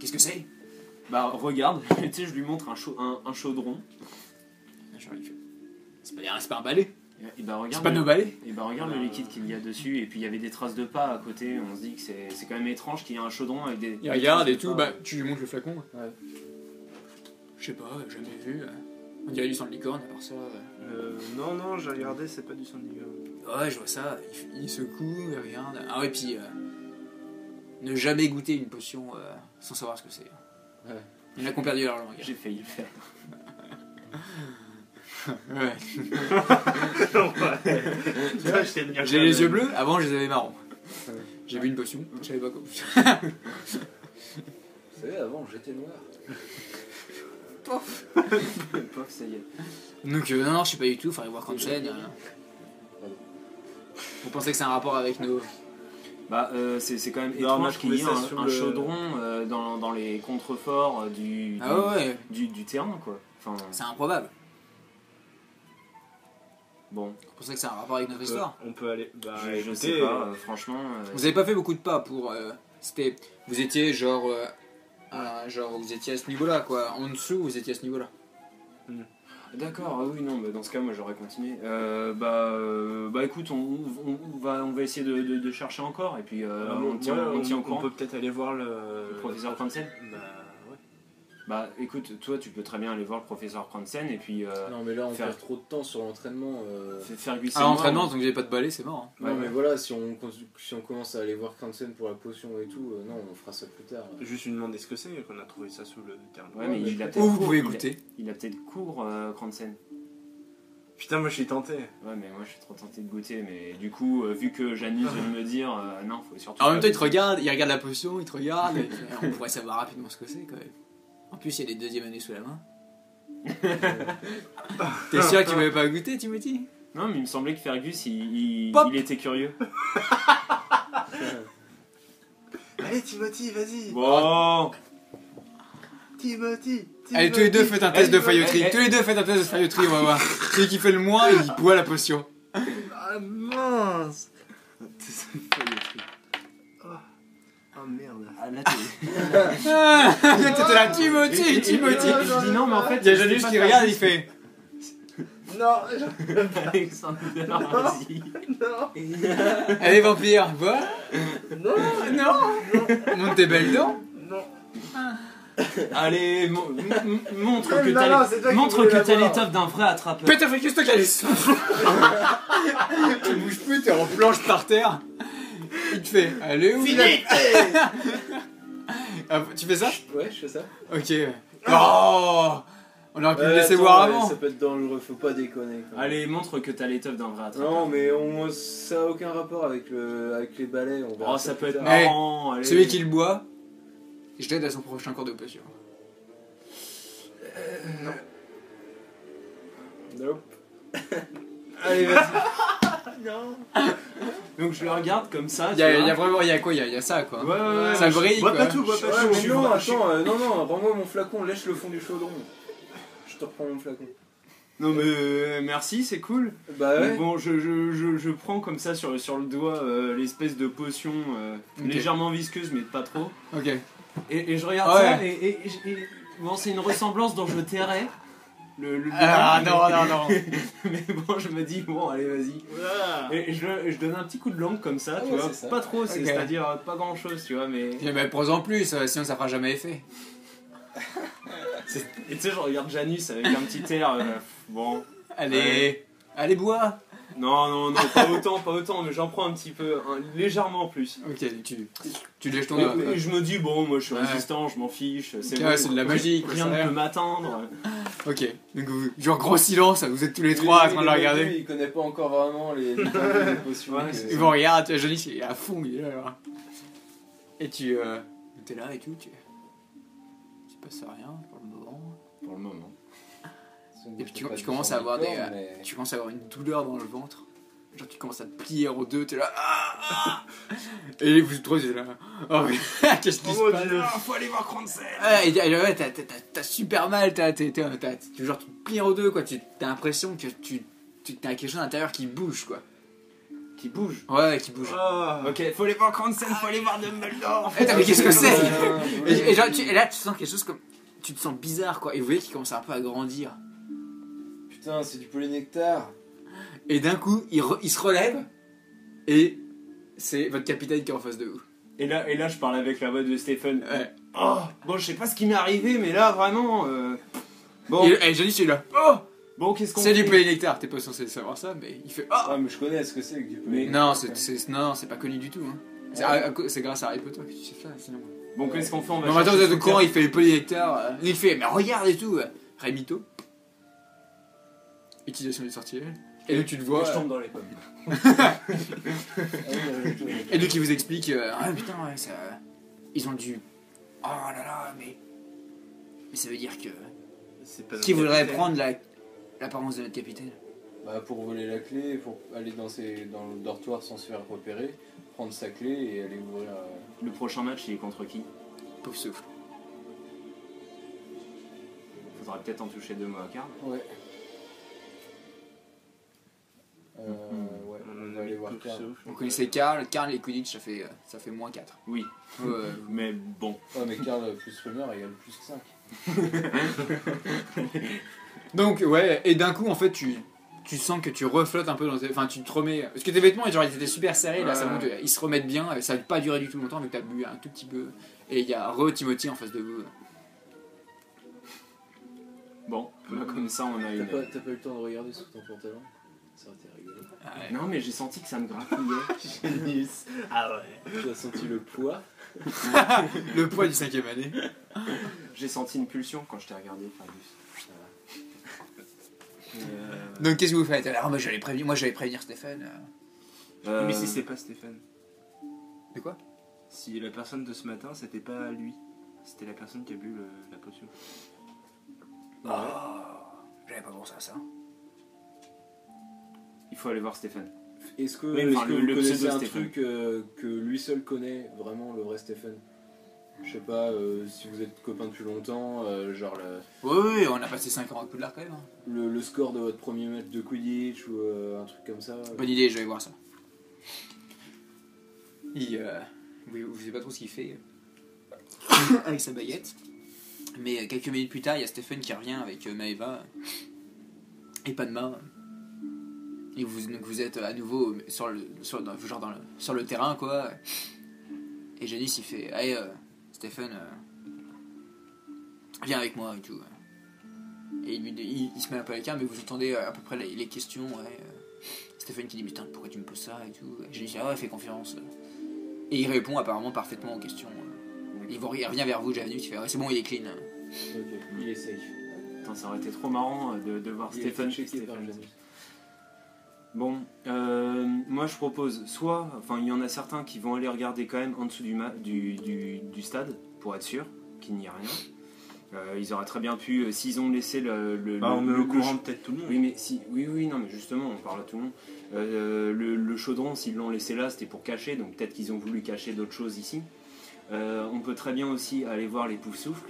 Qu'est-ce que c'est?
Bah regarde, tu sais, je lui montre un chaudron.
Genre, il fait, c'est pas un balai.
Et bah regarde.
C'est pas nos balais.
Et bah regarde le liquide qu'il y a dessus, et puis il y avait des traces de pas à côté, on se dit que c'est quand même étrange qu'il y ait un chaudron avec des...
Il regarde et
des
tout,
traces de
bah tu lui montres le flacon.
Ouais.
Je sais pas, jamais vu. On dirait du sang de licorne, à part ça.
Non, j'ai regardé, c'est pas du sang de licorne.
Ouais, je vois ça, il secoue, il regarde. Ah ouais, puis ne jamais goûter une potion sans savoir ce que c'est.
Ouais.
Il y en a qui ont perdu leur langue.
pas. J'ai failli le faire.
Ouais.
J'ai
J'ai les yeux bleus, avant je les avais marrons.
Ouais.
J'ai bu une potion, je savais pas quoi.
Vous savez, avant, j'étais noir.
Pof, ça y est.
Donc non, je sais pas du tout, faudrait voir comme scène. Vous pensez que c'est un rapport avec nos...
Bah c'est quand même
Non, on a
étrange qu'il y ait
trouvé ça sur
un
le-
chaudron dans les contreforts
Ah ouais,
du terrain quoi. Enfin,
c'est improbable.
bon,
Vous pensez que c'est un rapport avec notre histoire?
On peut aller. Bah,
je
écoutez,
sais pas, franchement...
Vous avez pas fait beaucoup de pas pour... c'était... Vous étiez genre... genre vous étiez à ce niveau-là quoi, en dessous vous étiez à ce niveau-là.
D'accord, ah oui, non, bah, dans ce cas, moi j'aurais continué. Bah écoute, on va essayer de chercher encore, et puis on tient au
on
courant.
peut peut-être aller voir le
Professeur Cranston.
Bah ouais.
Bah écoute, toi tu peux très bien aller voir le professeur Cranston, et puis
Non, mais là, on
faire-
perd trop de temps sur l'entraînement.
faire glisser.
À l'entraînement, donc vous avez pas de balai, c'est mort. Hein.
Non,
Ouais,
mais
ouais.
voilà, si on commence à aller voir Cranston pour la potion et tout, non, on fera ça plus tard.
Juste lui demander ce que c'est, qu'on a trouvé ça sous le terrain.
Ouais, mais il a
Ou
peut-être
vous
cours,
pouvez
il a-
goûter.
Il a peut-être cours, Cranston.
Putain, moi je suis tenté.
Ouais, mais moi je suis trop tenté de goûter, mais du coup, vu que Janus vient de me dire, non, faut surtout.
En même
pas
temps, il regarde la potion, il te regarde, et on pourrait savoir rapidement ce que c'est quand même. En plus, il y a des deuxièmes années sous la main. T'es sûr que tu m'avais pas goûté, Timothy?
Non, mais il me semblait que Fergus, il
Pop.
était curieux.
Allez, Timothy, vas-y.
Bon.
Timothy.
Allez, tous les deux faites un test de failloterie.
eh,
Tous les deux faites un test de failloterie, on va voir. Celui qui fait le moins, il boit la potion.
Ah mince. Oh merde.
Ah, là, t'es-
Ah, t'étais là, Timothy, Timothy.
Et je dis non, mais en fait.
Il y a Janus qui regarde, il fait...
Non,
Alexandre Delors, vas-y.
non,
Allez, vampire, bois.
non,
Non. Monte tes belles dents.
non.
Allez, montre que
Non,
t'as
non, c'est toi qui
montre
voulais
que t'as
l'avoir.
l'étoffe d'un vrai attrapeur.
Pète un focus, toi, Calice. Tu bouges plus, t'es en planche par terre. Il te fait, allez où? Ah, tu fais ça?
Ouais, je fais ça.
Ok. Oh, on aurait pu le laisser
attends,
voir
ouais,
avant.
Ça peut être dangereux, faut pas déconner. quand même.
Allez, montre que t'as l'étoffe d'un vrai attrapeur.
Non, mais ça a aucun rapport avec les balais. On verra
Oh, ça peut
plus
être
tard.
marrant. Allez.
Celui qui le boit, je l'aide à son prochain cours de potion.
Nope.
Allez, vas-y.
Donc je le regarde comme ça.
Il y a vraiment, il y a quoi? Il y a ça quoi.
Ouais.
Ça brille
Bois
quoi.
pas tout, bois pas
Ouais,
tout.
mais non, attends, non, rends-moi mon flacon, lèche le fond du chaudron. Je te reprends mon flacon.
Non mais merci, c'est cool.
Bah ouais.
Donc bon, je prends comme ça sur le doigt l'espèce de potion
Ok.
légèrement visqueuse mais pas trop.
Ok.
Et je regarde
Ouais.
ça et bon, c'est une ressemblance dont je tairais. Le
Ah
doigt,
non, non, non.
Mais bon, je me dis, bon, allez, vas-y. Et je donne un petit coup de langue comme ça, tu
ouais,
vois.
c'est ça.
Pas trop,
Ok.
c'est-à-dire pas grand-chose, tu vois, mais...
Mais prends-en plus, sinon ça fera jamais effet.
Et tu sais, je regarde Janus avec un petit air, bon...
Allez, allez bois.
Non, pas autant, mais j'en prends un petit peu, légèrement plus.
Ok, tu lèches ton doigt. quoi.
Et je me dis, bon, moi je suis
Ouais.
résistant, je m'en fiche, c'est
Ok,
bon,
ouais, c'est de la magie, quoi,
rien
ça a
ne
l'air.
peut m'attendre.
Ok, donc genre gros silence, vous êtes tous les trois en train de le regarder.
Il connaît pas encore vraiment les potions.
Ouais,
que-
c'est
Ils vont regarder, Johnny il est à fond, il est là. Et tu t'es là et tout, tu passes à rien pour le moment.
Pour le moment.
Et puis tu commences à avoir tu commences à avoir une douleur dans le ventre. Genre tu commences à te plier en deux, t'es là. Et vous trois, t'es là. Oh mais qu'est-ce qui se passe?
Faut aller voir Cranston.
Ouais, t'as super mal, genre tu te plies en deux quoi. T'as l'impression que t'as quelque chose à l'intérieur qui bouge quoi.
Qui bouge.
Ouais, qui bouge.
Ok, faut aller voir Cranston, faut aller voir Dumbledore.
Mais qu'est-ce que c'est? Et là tu sens quelque chose comme. Tu te sens bizarre quoi. Et vous voyez qu'il commence un peu à grandir.
Putain, c'est du polynectar.
Et d'un coup, il se relève. Et c'est votre capitaine qui est en face de vous.
Et là, je parle avec la voix de Stephen.
Ouais.
Oh, bon, je sais pas ce qui m'est arrivé, mais là, vraiment. Bon,
Et Johnny, c'est là. Oh!
bon, qu'est-ce qu'on
C'est
fait?
du polynectar. T'es pas censé savoir ça, mais il fait. Oh!
Ah, mais je connais ce que c'est que du
Mais-
polynectar.
Non, c'est pas connu du tout. Hein. C'est grâce à Harry Potter que tu sais ça, sinon.
Bon, qu'est-ce qu'on fait? On va
Non, mais attends,
chercher
vous êtes au
sous
courant,
terre.
il fait le polynectar. Il fait, mais regarde et tout. Rémito. Utilisation du sortilège. Et donc tu le vois.
Je tombe dans les pommes.
Et donc il vous explique. Ah putain, ouais, ça. Ils ont dû. Oh là là, mais. Mais ça veut dire que.
C'est pas
Qui
notre
voudrait
capitaine.
prendre l'apparence de notre capitaine?
Bah, pour voler la clé, pour aller dans le dortoir sans se faire repérer, prendre sa clé et aller ouvrir.
Le prochain match, il est contre qui?
Pauvre souffle.
Faudra peut-être en toucher deux mots à Karl.
Ouais. Ouais, on va aller voir Karl.
Vous connaissez Karl et Quidditch, ça fait moins 4.
Oui, mais bon.
Ouais, mais Karl plus rumeur égale plus que 5.
Donc, ouais, et d'un coup, en fait, tu sens que tu reflottes un peu dans tes. Enfin, tu te remets. Parce que tes vêtements, genre, ils étaient super serrés, là, ça monte, ils se remettent bien, ça n'a pas duré du tout longtemps, vu que t'as bu un tout petit peu. Et il y a Timothy en face de vous.
Bon, là, comme ça, on a
T'as
une.
pas eu le temps de regarder sous ton pantalon? Ça aurait été rigolo.
Non, mais j'ai senti que ça me grappouillait.
Génius. Ah ouais.
Tu as senti le poids?
Le poids du 5ème année.
J'ai senti une pulsion quand je t'ai regardé, Fabius.
Donc, qu'est-ce que vous faites? Alors, moi, j'allais prévenir Stéphane.
Mais si c'est pas Stéphane.
De quoi?
Si la personne de ce matin, c'était pas lui. C'était la personne qui a bu la potion.
J'avais pas pensé à ça.
Il faut aller voir Stéphane.
Est-ce que,
Oui, enfin,
est-ce que
le
vous connaissez
pseudo
un
Stéphane.
truc que lui seul connaît vraiment, le vrai Stephen? Je sais pas, si vous êtes copains depuis longtemps, genre
Oui, on a passé 5 ans à Poudlard quand même. Hein.
le score de votre premier match de Quidditch ou un truc comme ça.
Bonne idée, je vais voir ça. Vous savez pas trop ce qu'il fait avec sa baguette. Mais quelques minutes plus tard, il y a Stephen qui revient avec Maeva et Padma. Et vous êtes à nouveau sur le terrain, quoi. Et Janice, il fait hey, Stephen, viens avec moi et tout. Et il se met un peu à l'écart, mais vous entendez à peu près les questions. Ouais, Stephen qui dit putain, pourquoi tu me poses ça et tout. Et Janice dit ah ouais, fais confiance. Et il répond apparemment parfaitement aux questions. Il revient vers vous, Janice, il fait ouais, c'est bon, il est clean.
Ok, il est safe.
Putain, ça aurait été trop marrant de voir
Il est
Stéphane
checké par Janus.
Bon, moi je propose enfin il y en a certains qui vont aller regarder quand même en dessous du stade pour être sûr qu'il n'y a rien. Ils auraient très bien pu, s'ils ont laissé
On met au courant peut-être tout le monde.
Oui, mais oui, non, mais justement, on parle à tout le monde. Le chaudron, s'ils l'ont laissé là, c'était pour cacher, donc peut-être qu'ils ont voulu cacher d'autres choses ici. On peut très bien aussi aller voir les Poufsouffles.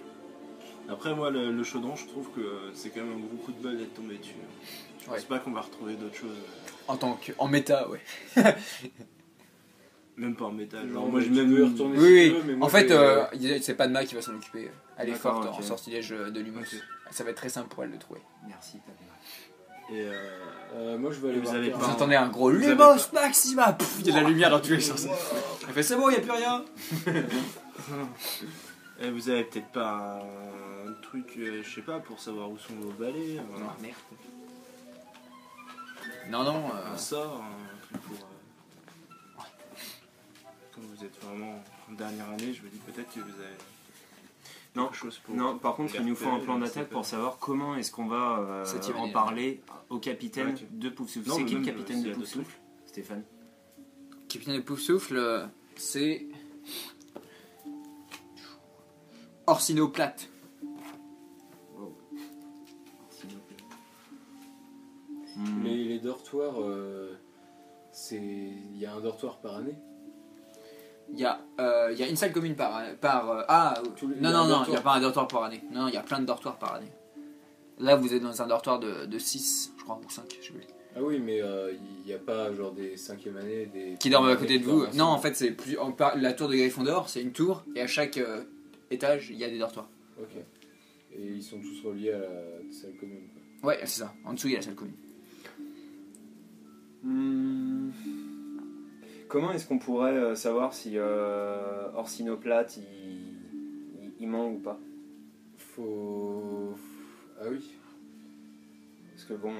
Après, moi, le chaudron, je trouve que c'est quand même un gros coup de balle d'être tombé dessus. Je pense
Ouais.
pas qu'on va retrouver d'autres choses.
En méta, ouais.
Même pas en métal.
Non,
Genre, moi,
mais
je
tu
même
peux y retourner si
Oui,
tu veux, mais moi,
en fait,
j'ai-
c'est Padma qui va s'en occuper. Elle est
D'accord,
forte
ok.
en sortilège de Lumos.
Ok.
Ça va être très simple pour elle de trouver.
Merci, Tabina.
Et
moi je vais aller
Vous
voir
avez
Karl.
Vous
pas-
entendez un gros
avez
Lumos
pas-
Maxima. Pff, il y a de la lumière dans tous les sens. Elle fait c'est bon, il n'y a plus rien.
vous avez peut-être pas un truc, je sais pas, pour savoir où sont vos balais.
Merde. Non.
Un sort, un truc pour. Comme vous êtes vraiment en dernière année, je me dis peut-être que vous avez.
Non,
quelque chose pour.
Non, par contre, il nous faut un plan
je
d'attaque
sais pas.
pour savoir comment est-ce qu'on va
Septième
en
année,
parler au capitaine
Ok.
de Poufsouffle.
Non,
C'est
mais
qui le
même,
capitaine
s'il y
de
a d'autres
Poufsouffle, Stéphane?
Capitaine de Poufsouffle, c'est. Orsino plate.
Wow. Sinon, Hmm.
Les dortoirs, il y a un dortoir par année.
Il y a une salle commune par
Tous les-
non,
il y a un
non, il n'y a
dortoir.
pas un dortoir par année. Non, il y a plein de dortoirs par année. Là, vous êtes dans un dortoir de 6, je crois, ou 5, je sais plus.
Ah oui, mais il n'y a pas genre des 5e années, des...
Qui dorment à côté de
qui
vous.
dorment
Non, en
ensemble.
fait, c'est plus la tour de Gryffondor, c'est une tour, et à chaque étage, il y a des dortoirs.
Ok. Et ils sont tous reliés à la salle commune. Quoi.
Ouais, c'est ça. En dessous, il y a la salle commune.
Hmm. Comment est-ce qu'on pourrait savoir si Orsino Plate il ment ou pas?
Faut... Ah oui.
Parce que bon,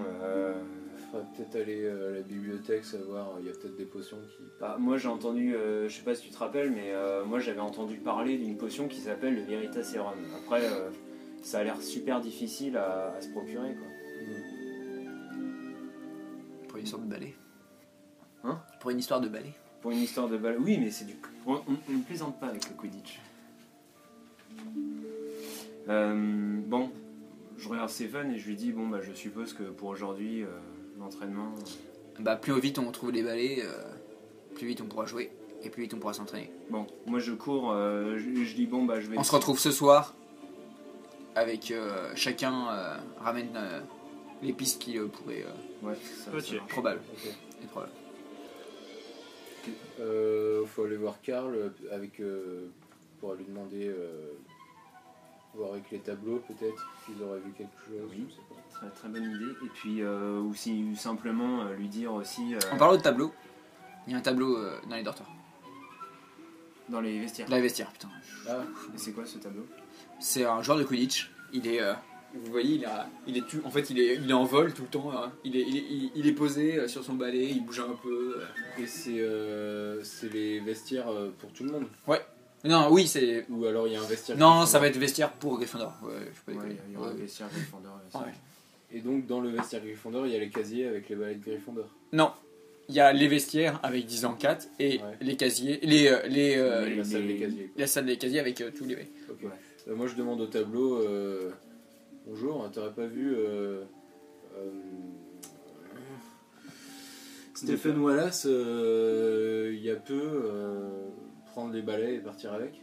Faudrait peut-être aller à la bibliothèque, savoir, il y a peut-être des potions qui...
bah, moi j'ai entendu, je sais pas si tu te rappelles, mais moi j'avais entendu parler d'une potion qui s'appelle le Veritaserum. Après, ça a l'air super difficile à se procurer quoi.
Pour une histoire de balai.
Hein?
Pour une histoire de balai.
Pour une histoire de balle, oui, mais c'est du. On ne plaisante pas avec le Quidditch. Bon, je regarde Stephen et je lui dis bon bah je suppose que pour aujourd'hui l'entraînement.
Bah, plus vite on trouve les balais, plus vite on pourra jouer, et plus vite on pourra s'entraîner.
Bon, moi je cours, je dis bon bah je vais.
On se retrouve ce soir, avec chacun ramène les pistes qu'il pourrait...
Ouais, ça
Ok.
marche.
probable.
Ok.
C'est probable.
Faut aller voir Karl avec... pour lui demander... voir avec les tableaux peut-être, s'ils auraient vu quelque chose.
Oui.
Je sais pas.
Très, très bonne idée. Et puis ou si simplement lui dire aussi
En parlant de tableau, il y a un tableau dans les dortoirs.
dans les vestiaires.
Dans les vestiaires, putain.
Ah,
Et c'est quoi ce tableau?
C'est un joueur de Quidditch. Il est... vous voyez, en fait, il est en vol tout le temps. Hein. Il est posé sur son balai, il bouge un peu.
et c'est les vestiaires pour tout le monde.
Non, oui, c'est...
Ou alors il y a un vestiaire...
Non, ça va être vestiaire pour Gryffondor. Ouais, je peux pas
Ouais,
déconner.
il y aura
Ouais.
le vestiaire Gryffondor.
Ouais.
Et donc dans le vestiaire Gryffondor, il y a les casiers avec les balais de Gryffondor.
Non, il y a les vestiaires avec 10 ans 4 et
Ouais.
les casiers,
la salle des casiers.
la salle des casiers avec tous les...
Ok.
Ouais.
Moi je demande au tableau, bonjour, t'aurais pas vu Stephen Wallace il y a peu prendre les balais et partir avec?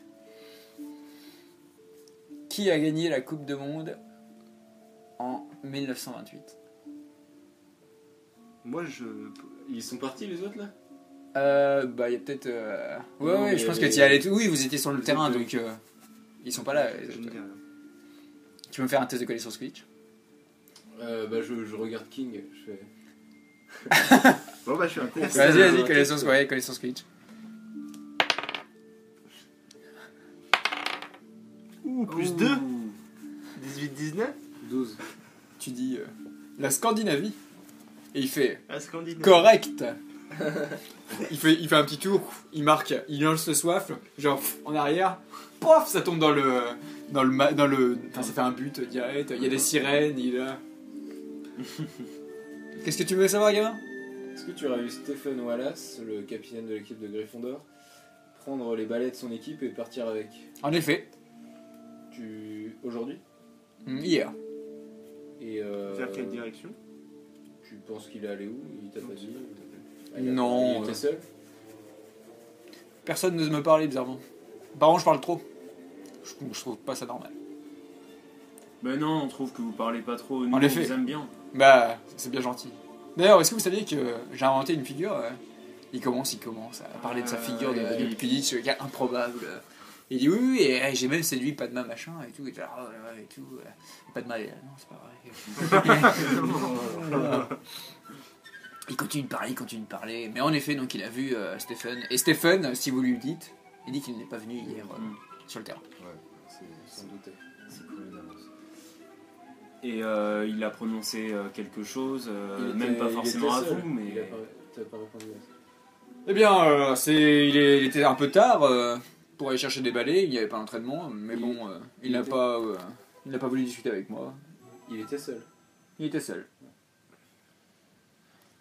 Qui a gagné la Coupe du Monde en 1928?
Moi, je.
Ils sont partis les autres là?
Bah il y a peut-être...
Non,
Ouais,
mais-
je pense que tu y allais tout. Oui, vous étiez sur le
Vous
terrain,
êtes-
donc ils sont pas là.
Je ne dis rien.
Tu veux me faire un test de connaissance Quidditch?
Bah je regarde King, je fais...
Bon, bah, je suis un test.
Vas-y, connaissance Quidditch.
Ouh, plus 2 18-19
12.
Tu dis la Scandinavie. Et il fait
à Scandinavie.
correct. il fait un petit tour, il marque, il lance le soif, genre en arrière, pof, ça tombe dans le enfin ça fait un but direct, il y a des sirènes, il est là. Qu'est-ce que tu veux savoir, gamin?
Est-ce que tu aurais vu Stephen Wallace, le capitaine de l'équipe de Gryffondor, prendre les balais de son équipe et partir avec?
En effet,
Aujourd'hui?
hier.
Et
Vers quelle direction?
tu penses qu'il est allé où? Il t'a pas dit?
Non,
Il était seul?
Personne n'ose me parler bizarrement. Par contre, je parle trop. Je trouve pas ça normal.
Ben non, on trouve que vous parlez pas trop. Nous,
En
on
effet.
vous aime bien.
Bah, c'est bien gentil. D'ailleurs, est-ce que vous saviez que j'ai inventé une figure il commence à parler de sa figure de Quidditch qui est improbable. Il dit oui, et j'ai même séduit Padma machin et tout. Et, genre, oh là là, et tout. Padma, non, c'est pas vrai. Il continue de parler. Mais en effet, donc il a vu Stephen. Et Stephen, si vous lui dites, il dit qu'il n'est pas venu hier sur le terrain.
Sans doute.
C'est cool d'avance. Et il a prononcé quelque chose, même pas forcément à vous, mais.
T'as pas répondu à ça.
Eh bien, il était un peu tard pour aller chercher des balais, il n'y avait pas d'entraînement, mais bon, il n'a pas voulu discuter avec moi.
Il était seul.
Il était seul.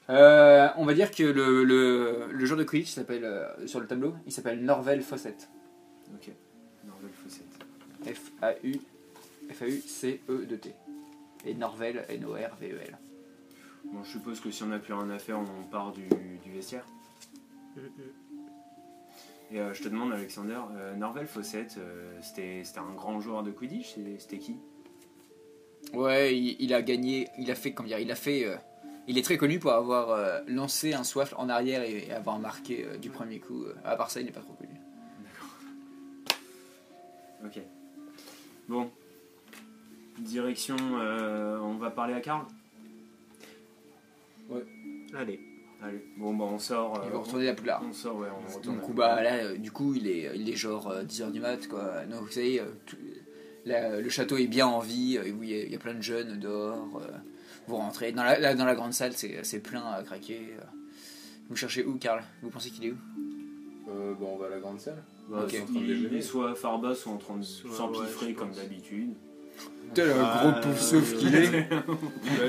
On va dire que le joueur de Quidditch s'appelle, sur le tableau, il s'appelle Norvel Fawcett.
Ok. Norvel Fawcett.
F F-A-U-C-E-D-T. Et Norvel, N-O-R-V-E-L.
Bon, je suppose que si on n'a plus rien à faire, on part du vestiaire. Et je te demande, Alexander, Norvel Fawcett, c'était un grand joueur de Quidditch, c'était qui?
Ouais, il a gagné, il est très connu pour avoir lancé un soif en arrière et avoir marqué du premier coup. À part ça, il n'est pas trop connu.
Ok. Bon. Direction, on va parler à Karl.
Allez.
Allez. Bon, bah on sort.
Il va retourner à Poudlard.
On sort, ouais, on retourne.
Donc
à
bah
Poudlard.
là, du coup, il est genre 10h du mat, quoi. Donc vous savez, le château est bien en vie, il y a plein de jeunes dehors. Vous rentrez. Dans la grande salle, c'est plein à craquer. Vous cherchez où, Karl? Vous pensez qu'il est où?
Bon, on va à la grande salle.
Bah,
Ok.
il est soit à Farbas, soit en train de
Soit,
s'empiffrer
ouais, je
comme
pense.
d'habitude.
Tel un gros pouf sauf qu'il est.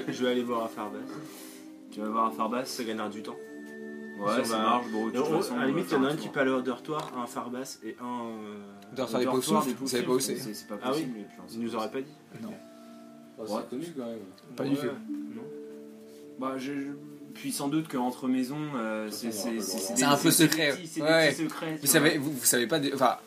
Je vais aller voir à Farbas.
Tu vas voir à Farbas?
Ça gagnera du temps.
Ouais,
Ça
ça
va.
marche. Bon, de toute façon,
À la limite, il y en a un qui
peut
peut aller au dortoir, un Farbas et un.
Dortoir des pauvres souffles, vous savez pas où c'est?
C'est pas
Ah oui,
possible. et puis on sait
il nous
pas.
aurait pas dit.
Non.
Oh, c'est
Ouais.
connu quand même.
Pas du tout.
Non.
Bah, puis sans doute qu'entre maisons, c'est
façon, on aura pas le droit.
C'est un peu secret.
C'est
Ouais.
des petits secrets.
Vous savez pas. Enfin,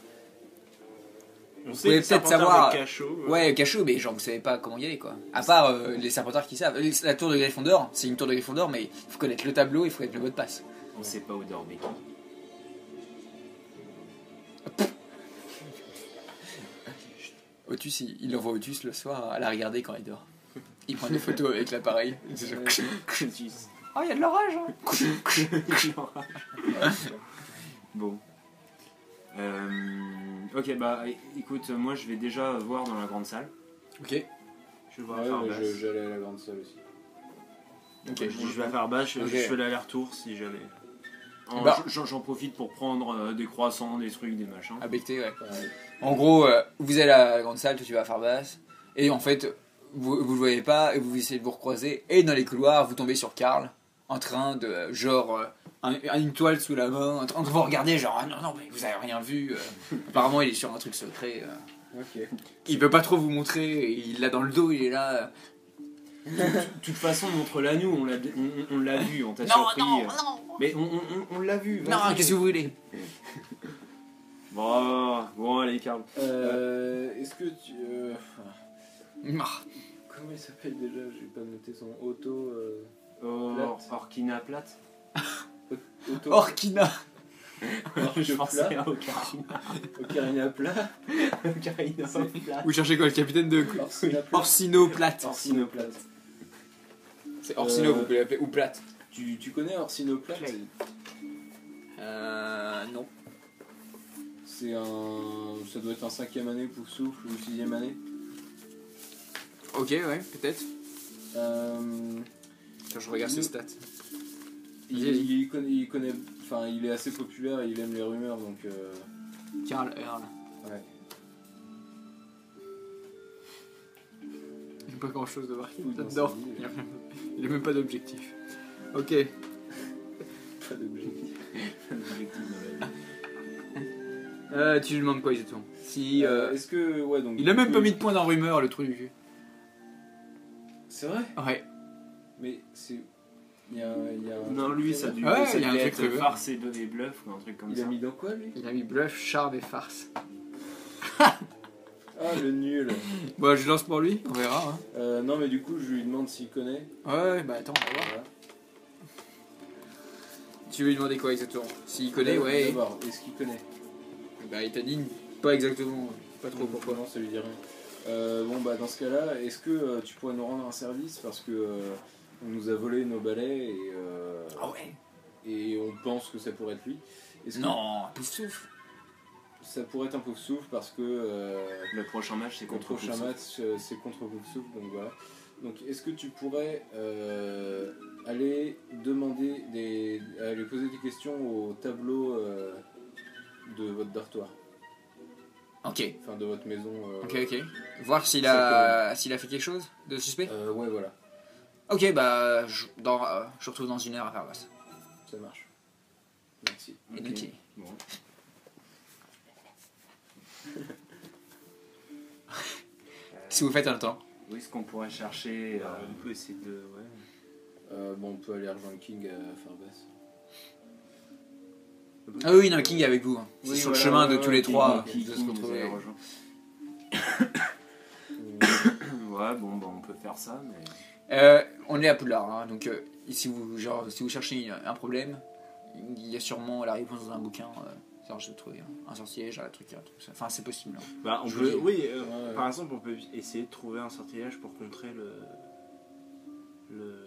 On
Vous
sait
pouvez
que
peut-être
Serpentard
savoir-
avec Cachot.
ouais, cachot, mais genre vous savez pas comment y aller, quoi. À part les serpentards qui savent. La tour de Gryffondor, c'est une tour de Gryffondor, mais il faut connaître le tableau, il faut connaître le mot de passe.
On sait pas où dort Becky.
Otus, il envoie Otus le soir à la regarder quand il dort. Il prend des photos avec l'appareil. Oh, il y a de l'orage, hein.
Bon. Ok, bah écoute, moi je vais déjà voir dans la grande salle.
Ok.
Je vais voir à
Ouais,
Farbas.
mais j'allais à la grande salle aussi.
Je dis, je vais à Farbas, je
Ok.
fais l'aller-retour si jamais.
Bah.
J'en profite pour prendre des croissants, des trucs, des machins.
À becter, ouais.
Pareil.
En gros, vous allez à la grande salle, toi tu vas à Farbas, et en fait, vous le voyez pas, et vous essayez de vous recroiser, et dans les couloirs, vous tombez sur Karl, en train de, genre, une toile sous la main, en train de vous regarder, genre, ah, non, mais vous avez rien vu. Apparemment, il est sur un truc secret.
Ok.
Il peut pas trop vous montrer, et il l'a dans le dos, il est là.
De toute façon, montre-la nous, on l'a vu, on t'a surpris.
non.
Mais on l'a vu.
Non,
vas-y.
qu'est-ce que vous voulez?
Bon, allez, Karl.
Est-ce que tu.
Ah,
Comment il s'appelle déjà? J'ai pas noté son auto.
Orkina plate.
Auto.
Orkina.
Je pensais
plat.
à Ocarina.
Ocarina plat.
Ocarina plate.
Vous cherchez quoi, le capitaine de
Orsina plat.
Orsino Plate?
Orsino plate.
C'est Orsino, vous pouvez l'appeler, ou Plate.
Tu connais Orsino plate?
Non.
C'est un. Ça doit être un 5ème année pour souffle ou 6ème année.
Ok, ouais, peut-être. Je regarde ses stats.
Il connaît. Enfin, il est assez populaire et il aime les rumeurs donc.
Karl Earl.
Ouais.
Il n'y a pas grand chose de marqué
Oui, dans
là-dedans.
sa vie,
Il n'y a même pas d'objectif. Ok.
Pas d'objectif.
Tu lui demandes quoi exactement? Si.
Est-ce que. Ouais, donc.
Il a même pas mis de point dans rumeur, le trou du cul.
C'est vrai?
Ouais.
Mais c'est. Il y a un
Non,
truc
lui,
qui est
ça a
là.
dû
Ouais,
ça
il y a un
devait
truc
être
rumeur.
farce et bluff ou un truc comme
Il
ça.
a mis dans quoi lui?
Il a mis bluff, charme et farce.
Ah le nul.
Bon, je lance pour lui, on verra.
Non mais du coup je lui demande s'il connaît.
Ouais, bah attends, on va voir.
Voilà.
Tu veux lui demander quoi exactement? S'il connaît, ouais.
D'abord, est-ce qu'il connaît?
Bah, il t'a dit pas exactement. Pas trop pourquoi.
Non, ça lui dit rien. Bon bah dans ce cas-là, est-ce que tu pourrais nous rendre un service parce que on nous a volé nos balais
Ah ouais.
et on pense que ça pourrait être lui. Est-ce que
Non, pouf souffle.
ça pourrait être un pauvre souffle parce que
Le prochain match, c'est contre
prochain
Poufsouffle.
match c'est contre pauvre souffle donc voilà. Donc est-ce que tu pourrais aller aller poser des questions au tableau de votre dortoir,
Ok.
enfin de votre maison.
Ok. Voir s'il
C'est
a fait quelque chose de suspect.
Ouais voilà,
Ok, bah, je retrouve dans 1 heure à Farbas.
ça marche. Merci.
Et
Ok.
nickel.
Bon.
Si vous faites un temps.
Où est-ce qu'on pourrait chercher
On peut essayer de. Ouais.
Bon, on peut aller rejoindre King à Farbas.
Ah oui, non, King est avec vous. Hein. C'est
Oui,
sur
voilà,
le chemin
ouais,
de tous les trois.
Qui
de se
nous
retrouver.
avait rejoint. Ouais, bon, bah, on peut faire ça, mais.
On est à Poudlard, hein, donc si vous cherchez un problème, il y a sûrement la réponse dans un bouquin. Genre, je vais trouver un sortilège, un truc, ça. Enfin, c'est possible. Hein.
Bah, on
Je
peut,
veux-
oui,
Ouais.
par exemple, on peut essayer de trouver un sortilège pour contrer le.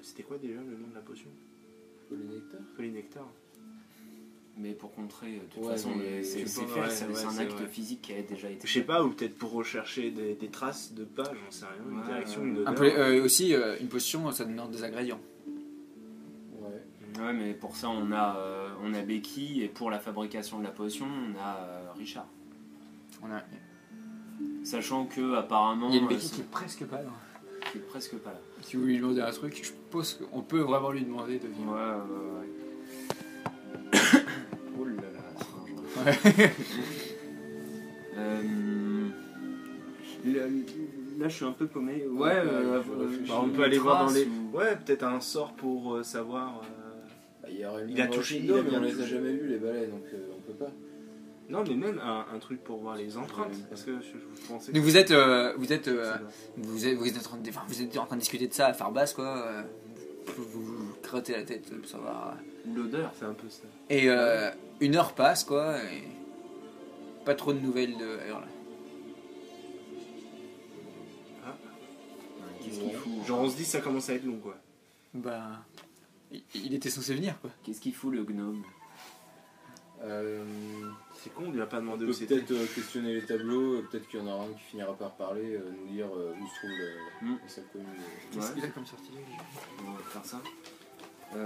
C'était quoi déjà le nom de la potion?
Polynectar.
Polynectar.
Mais pour contrer, de toute
Ouais,
façon,
mais
c'est
je
fait,
pense, ouais,
c'est
ouais,
un
c'est
acte
vrai.
physique qui a déjà été
Je sais pas, ou peut-être pour rechercher des traces de pas, j'en sais rien, une
Ouais,
direction,
ouais.
une odeur.
Un peu, aussi, une potion, ça demande des ingrédients.
Ouais.
Ouais, mais pour ça, on a Becky, et pour la fabrication de la potion, on a Richard.
On a...
Sachant que, apparemment.
Il y a une Becky qui est presque pas là.
qui est presque pas là.
Si vous lui demandez un truc, je pense qu'on peut vraiment lui demander de venir.
Ouais. Oh là là, c'est dangereux.
Ouais.
Là, je suis un peu paumé.
Ouais,
Bah, on peut aller voir dans les. Ouais, peut-être un sort pour savoir.
Bah, il y aurait
Il a touché, il a
mais
bien
on les a
touché.
jamais vus les balais, donc on peut pas.
Non, mais même un truc pour voir les empreintes. Parce que je pensais que.
Donc vous êtes en train de discuter de ça à Farbas, quoi. Vous grattez la tête pour savoir.
L'odeur.
C'est un peu ça.
Et une heure passe, quoi. Et pas trop de nouvelles de Earl.
Qu'est-ce qu'il fout
Genre, on se dit ça commence à être long, quoi.
Bah, il était censé venir, quoi.
Qu'est-ce qu'il fout le gnome?
C'est con, on lui a pas
On
demandé
peut
où c'était.
peut-être questionner les tableaux, peut-être qu'il y en aura un qui finira par parler, nous dire où se trouve
Hmm.
la salle commune.
Qu'est-ce
Ouais.
qu'il a comme sortilège?
On va faire ça.
Là,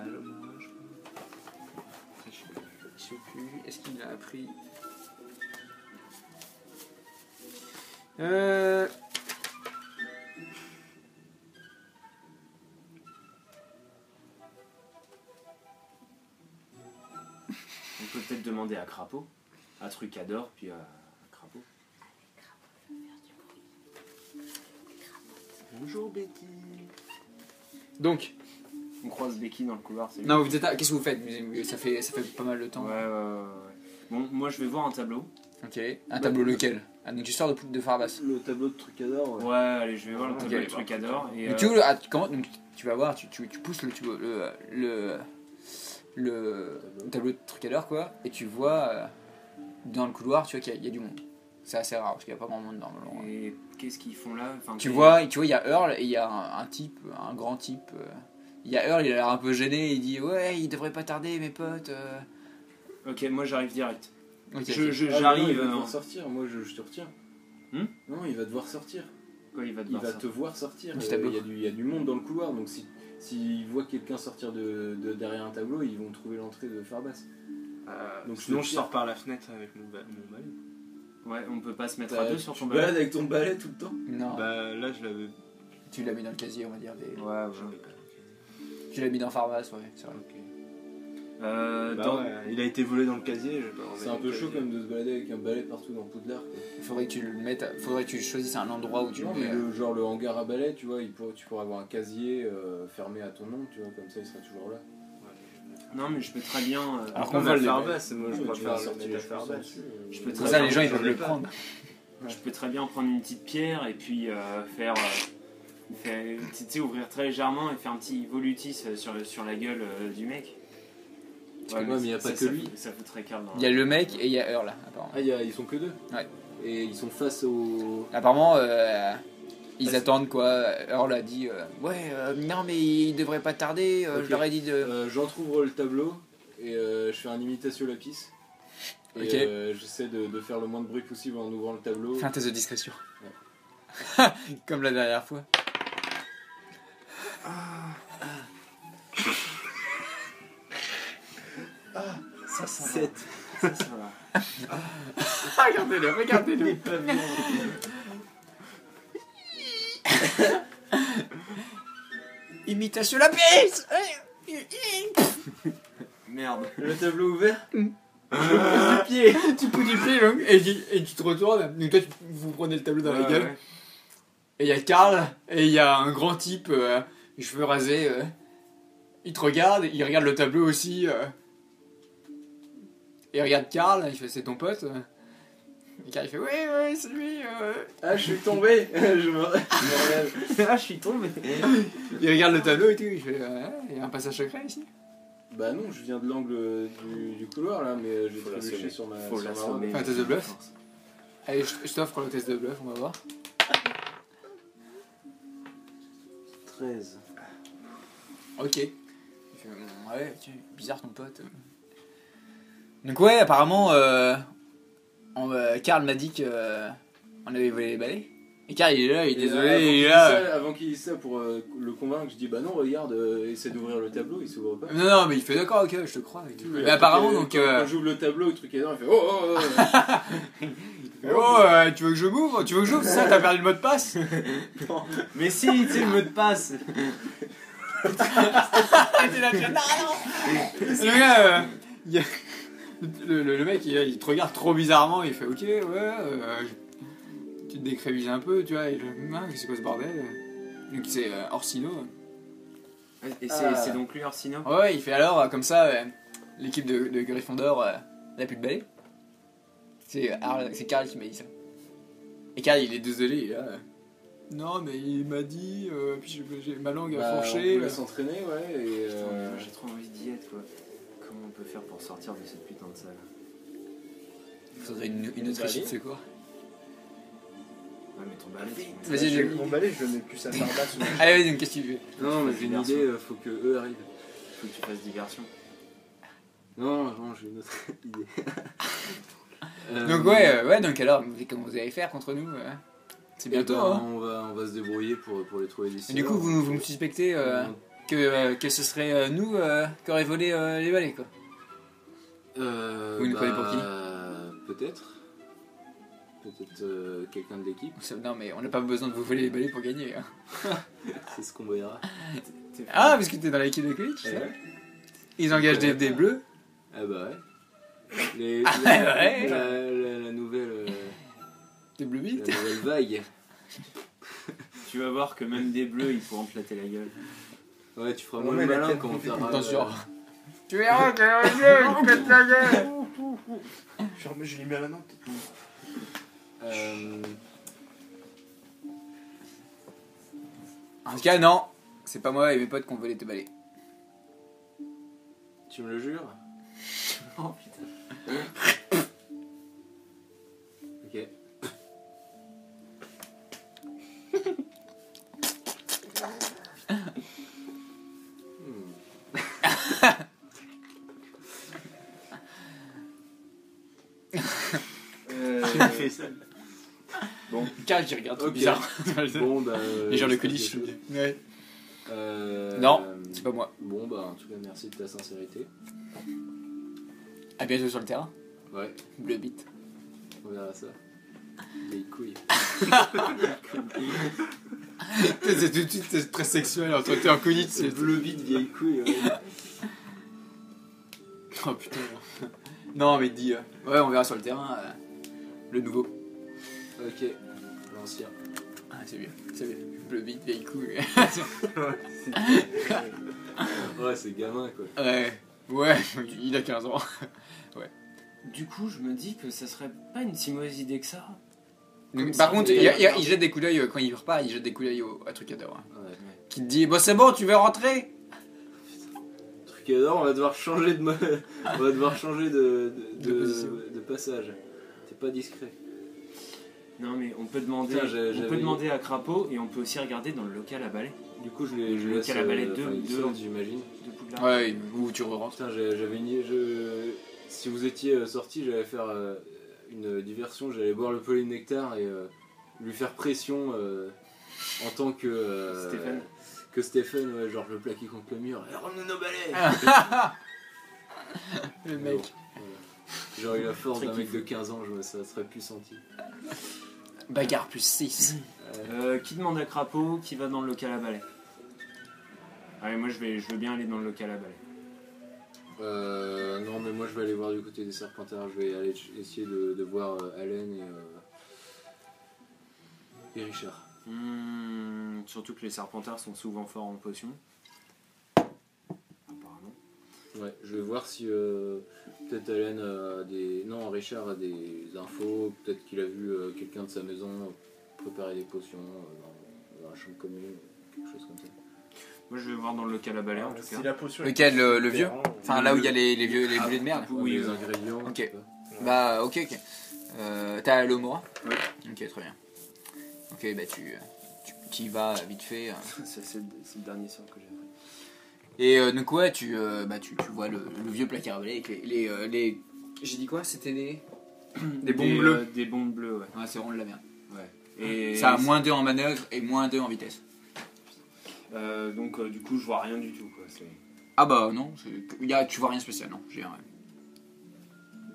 le moi, je crois.
Je sais plus. Est-ce qu'il a appris
On peut peut-être demander à Crapaud, à Trucador, puis à Crapaud.
Bonjour, Betty.
Donc,
On croise Becky dans le couloir, c'est
non, vous êtes qu'est-ce que vous faites? Ça fait pas mal de temps.
Ouais. Bon, moi je vais voir un tableau.
Ok. Un tableau lequel? Ah, donc tu sors de Farbas.
Le tableau de Trucador,
Ouais, allez, je vais voir le
Ok,
tableau
allez
de
voir.
Trucador. Et,
Donc, comment donc, tu vas voir, tu pousses le tableau de Trucador, quoi, et tu vois dans le couloir, tu vois qu'il y a du monde. C'est assez rare parce qu'il n'y a pas grand monde normalement.
et qu'est-ce qu'ils font là? Enfin,
Tu vois, il y a Earl et il y a un type, un grand type. Il y a Earl, il a l'air un peu gêné, il dit ouais, il devrait pas tarder, mes potes.
Ok, moi j'arrive direct.
Ok.
J'arrive.
Il va devoir sortir, moi je te retiens.
Hmm
Non, il va devoir sortir.
Quoi, il va
Il
devoir
va
ça
te voir sortir.
Du tableau.
Il y a du monde dans le couloir, donc s'ils voient quelqu'un sortir de derrière un tableau, ils vont trouver l'entrée de Farbas.
Donc
je
sinon,
te
je
tire.
sors par la fenêtre avec mon balai.
Ouais, on peut pas se mettre à deux sur ton
Tu
balai.
balades avec ton balai tout le temps.
Non,
Bah là, je l'avais.
tu l'as mis dans le casier, on va dire.
Ouais.
Tu l'as mis dans Farbas, ouais, c'est vrai.
Ok.
Bah
Bah ouais, il a été volé dans le casier. je vais pas
C'est
remettre
un peu
le
chaud
casier.
comme de se balader avec un balai partout dans Poudlard. Quoi.
Faudrait que tu le mettes, faudrait que tu choisisses un endroit où tu
Non,
le
mais
mets.
genre le hangar à balai, tu vois, tu pourrais avoir un casier fermé à ton nom, tu vois, comme ça il sera toujours là.
Non, mais je peux très bien.
Alors
On
qu'on
va
vole
le
les
Farbas, moi je
Ouais, tu
préfère
vas
le
sortir
mettre à
les
Farbas.
dessus.
Je peux
Comme
très
ça,
bien,
les gens ils
j'en
peuvent
ai
le
pas.
prendre.
Je peux très bien prendre une petite pierre et puis faire. Tu sais, ouvrir très légèrement et faire un petit volutis sur la gueule du mec.
Ouais, mais il y a pas que lui.
Ça fout très calme.
Il y a le mec et il y a Earl, apparemment.
Ah, ils sont que deux.
Ouais.
Et ils sont face au.
Apparemment, ils
Parce-
attendent quoi. Earl a dit ouais, non mais il devrait pas tarder.
Ok.
Je leur ai dit de.
J'entrouvre le tableau et je fais un imitation lapis. Et
Ok.
j'essaie de faire le moins de bruit possible en ouvrant le tableau.
Fais un test de discrétion. Comme la dernière fois.
Ça,
7.
Ça va.
Regardez-le, regardez-le. Imitation lapis.
Merde.
Le tableau ouvert. Du pied.
Tu pousses du pied, donc, et tu te retournes. Donc toi, vous prenez le tableau dans la gueule.
Ouais.
Et il y a Karl, et il y a un grand type, les cheveux rasés. Il te regarde, il regarde le tableau aussi. Et il regarde Karl, il fait c'est ton pote. Et Karl il fait ouais, c'est lui.
Ah, je suis tombé. Je me relève.
Ah, je suis tombé.
Il regarde le tableau et tout, il fait il y a un passage secret ici.
Bah non, je viens de l'angle du couloir là, mais j'ai
Faut
trébuché
l'assommer.
sur ma
Faut
sur ma
l'assommer.
Fais un test de bluff. Allez, je t'offre le test de bluff, on va voir.
13.
Ok. Il fait, ouais, tiens, bizarre ton pote. Donc ouais, apparemment, Karl m'a dit que on avait volé les balais. Et Karl il est là, il est
Et
désolé, il est là.
avant qu'il dise ça, pour le convaincre, je dis bah non, regarde, essaie d'ouvrir le tableau, il s'ouvre pas.
Non, mais il fait d'accord, ok, je te crois. Et tout.
Oui,
Mais apparemment,
quand-
donc.
Quand j'ouvre le tableau, le truc est dedans, il fait oh oh oh.
Tu veux que je m'ouvre? Tu veux que j'ouvre? C'est ça, t'as perdu le mot de passe?
Mais si, tu sais, le mot de passe.
T'es là, tu fais, non. Le gars, le mec, il te regarde trop bizarrement, il fait ok, ouais, tu te décrévises un peu, tu vois, et c'est quoi ce bordel? Donc c'est Orsino.
Et
Ah.
c'est donc lui Orsino.
Ouais, il fait alors, comme ça, l'équipe de Gryffondor n'a plus de balai. C'est Karl qui m'a dit ça. Et Karl, il est désolé, il est là. Non, mais il m'a dit, puis j'ai ma langue a
Bah,
fourché.
on peut s'entraîner, ouais, et
Putain, j'ai trop envie d'y être, quoi. Comment on peut faire pour sortir de cette putain de salle?
Il faudrait une autre issue de secours.
Ouais, mais ton balai.
Vas-y,
Mon balai, je le mets plus à Sardas.
Allez, vas-y, donc qu'est-ce que tu fais?
non, mais j'ai une idée, faut que eux arrivent.
Faut que tu fasses diversion.
Non, j'ai une autre idée.
Donc ouais, donc alors, comment vous allez faire contre nous C'est bientôt, hein.
On va se débrouiller pour les trouver d'ici.
Et du coup, vous me suspectez que ce serait nous qui aurions volé les balais, quoi. Vous nous prenez pour qui?
Peut-être quelqu'un de l'équipe.
Non, mais on n'a pas besoin de vous voler les balais pour gagner. Hein.
C'est ce qu'on verra.
Ah, parce que t'es dans l'équipe de Quidditch, c'est ça? Ils engagent des bleus.
Ah bah ouais.
Ouais.
La nouvelle
Des bleus vite.
la nouvelle vague.
Tu vas voir que même des bleus, ils pourront te flatter la gueule.
Ouais, tu feras
Non,
moins
mais
le
la
malin
quête
quand on
compliquée.
fera.
Attention. Tu verras que les bleus, ils te mettent la gueule.
Je l'ai mis à la note.
En tout cas, non. C'est pas moi et mes potes qui ont volé tes balais.
Tu me le jures?
Oh putain.
Ok.
J'ai fait ça.
Karl qui regarde trop
Ok.
bizarre.
Bon bah.
Les gens de
c'est
Quidditch.
ok.
Ouais.
Euh,
Non, c'est pas moi.
Bon bah en tout cas merci de ta sincérité.
À bientôt sur le terrain.
Ouais,
Bleu bite.
on verra ça. Des couilles.
C'est tout de suite c'est très sexuel. Entre t'es en Quidditch, c'est
bleu vite, vieille couille. Ouais.
Oh putain. Non, mais dis. Ouais, on verra sur le terrain. Le nouveau.
Ok, l'ancien.
Ah, c'est bien. C'est bien. Bleu bite, vieille couille.
Ouais, c'est gamin quoi.
Ouais, il a 15 ans.
Du coup, je me dis que ça serait pas une si mauvaise idée que ça.
Donc,
Comme
par
si
contre,
on était-
il jette des coups d'œil quand il repart, il jette des coups d'œil à Trucador. Hein,
Ouais.
qui te dit, bon, c'est bon, tu veux rentrer?
Truc énorme, on va devoir changer de on va devoir changer
De position.
de passage. T'es pas discret.
Non, mais on peut demander,
Putain,
on
j'avais-
peut demander à Crapaud et on peut aussi regarder dans le local à balai
Du coup, je
Le
laisse.
calabalet
enfin, il
deux.
sort, j'imagine.
de Poudlard.
Ouais, ou tu re-rentres.
Putain, j'avais une idée. Si vous étiez sortis, j'allais faire une diversion. J'allais boire le polynectar et lui faire pression en tant que.
Stéphane.
Que Stéphane, ouais, genre je le plaquais contre le mur. Eh, rends-nous nos balais.
Le mec.
Voilà. J'aurais eu la force
Très
d'un mec
kiffant.
de 15 ans, ça serait plus senti.
Bagarre plus 6.
Qui demande à Crapaud qui va dans le local à balai? Allez, moi je veux bien aller dans le local à balai.
Non, mais moi je vais aller voir du côté des Serpentards. Je vais aller essayer de voir Allen et Richard.
Surtout que les Serpentards sont souvent forts en potions. Apparemment.
Ouais, je vais voir si peut-être Allen a des. Non, Richard a des infos. Peut-être qu'il a vu quelqu'un de sa maison préparer des potions dans la chambre commune, quelque chose comme ça.
Moi je vais voir dans le local à balai en tout cas.
Si la potion
Lequel,
est
le vieux
différente,
Enfin, là où il y a les vieux, les boulets de merde.
Oui,
les ingrédients.
Ok.
je sais pas.
Bah, ok. T'as l'Omora
Ouais.
Ok, très bien. Ok, bah tu y vas vite fait.
C'est le dernier sort que j'ai appris.
Et donc, ouais, tu vois le vieux placard à balai avec les. J'ai dit quoi? C'était des bombes bleues.
Des bombes bleues, ouais.
Ouais, c'est vraiment de la merde.
Et
Ça a -2 en manœuvre et -2 en vitesse.
donc du coup je vois rien du tout quoi.
Ah bah non, tu vois rien de spécial, non. J'ai rien.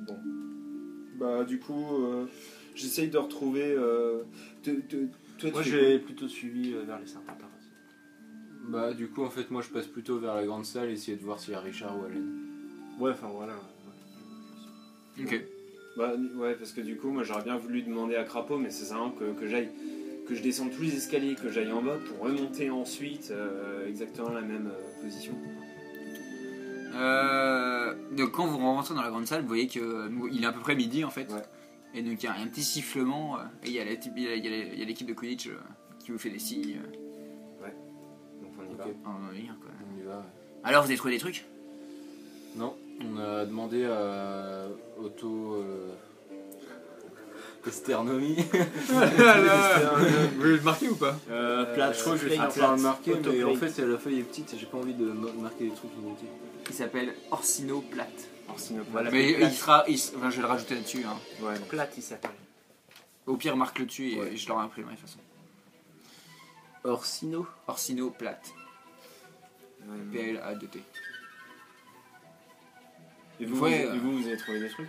Bon. Bah du coup j'essaye de retrouver. Toi
Moi
tu
j'ai plutôt suivi vers les Serpentards aussi.
Bah, du coup, en fait, moi je passe plutôt vers la grande salle, essayer de voir s'il y a Richard ou Allen.
Ouais, enfin voilà. Ouais.
Ok.
Bah ouais parce que du coup moi j'aurais bien voulu demander à Crapaud mais c'est ça que j'aille. Que je descende tous les escaliers, que j'aille en bas pour remonter ensuite exactement la même position.
Donc quand vous rentrez dans la grande salle, vous voyez qu'il est à peu près midi en fait.
Ouais.
Et donc il y a un petit sifflement et il y a l'équipe de Quidditch qui vous fait des signes.
Donc on y va.
Ok.
On va venir, quoi.
On y va.
Alors vous avez trouvé des trucs?
Non, on a demandé à Otto Esternomi.
Vous le marquez ou pas?
Plate,
Je crois que je vais
plate,
finir par le
plate,
marquer, mais en
autoplate.
fait la feuille est petite et j'ai pas envie de marquer des trucs inutiles.
Il s'appelle Orsino Plate.
Orsino
Voilà.
Mais
Plate.
enfin, je vais le rajouter là-dessus. Hein.
Ouais.
Plate il s'appelle.
Au pire, marque-le dessus et
Ouais.
je l'aurai imprimerai de toute façon.
Orsino.
Orsino Plate. P-L-A-2-T.
Et vous,
Ouais,
et vous avez trouvé des trucs?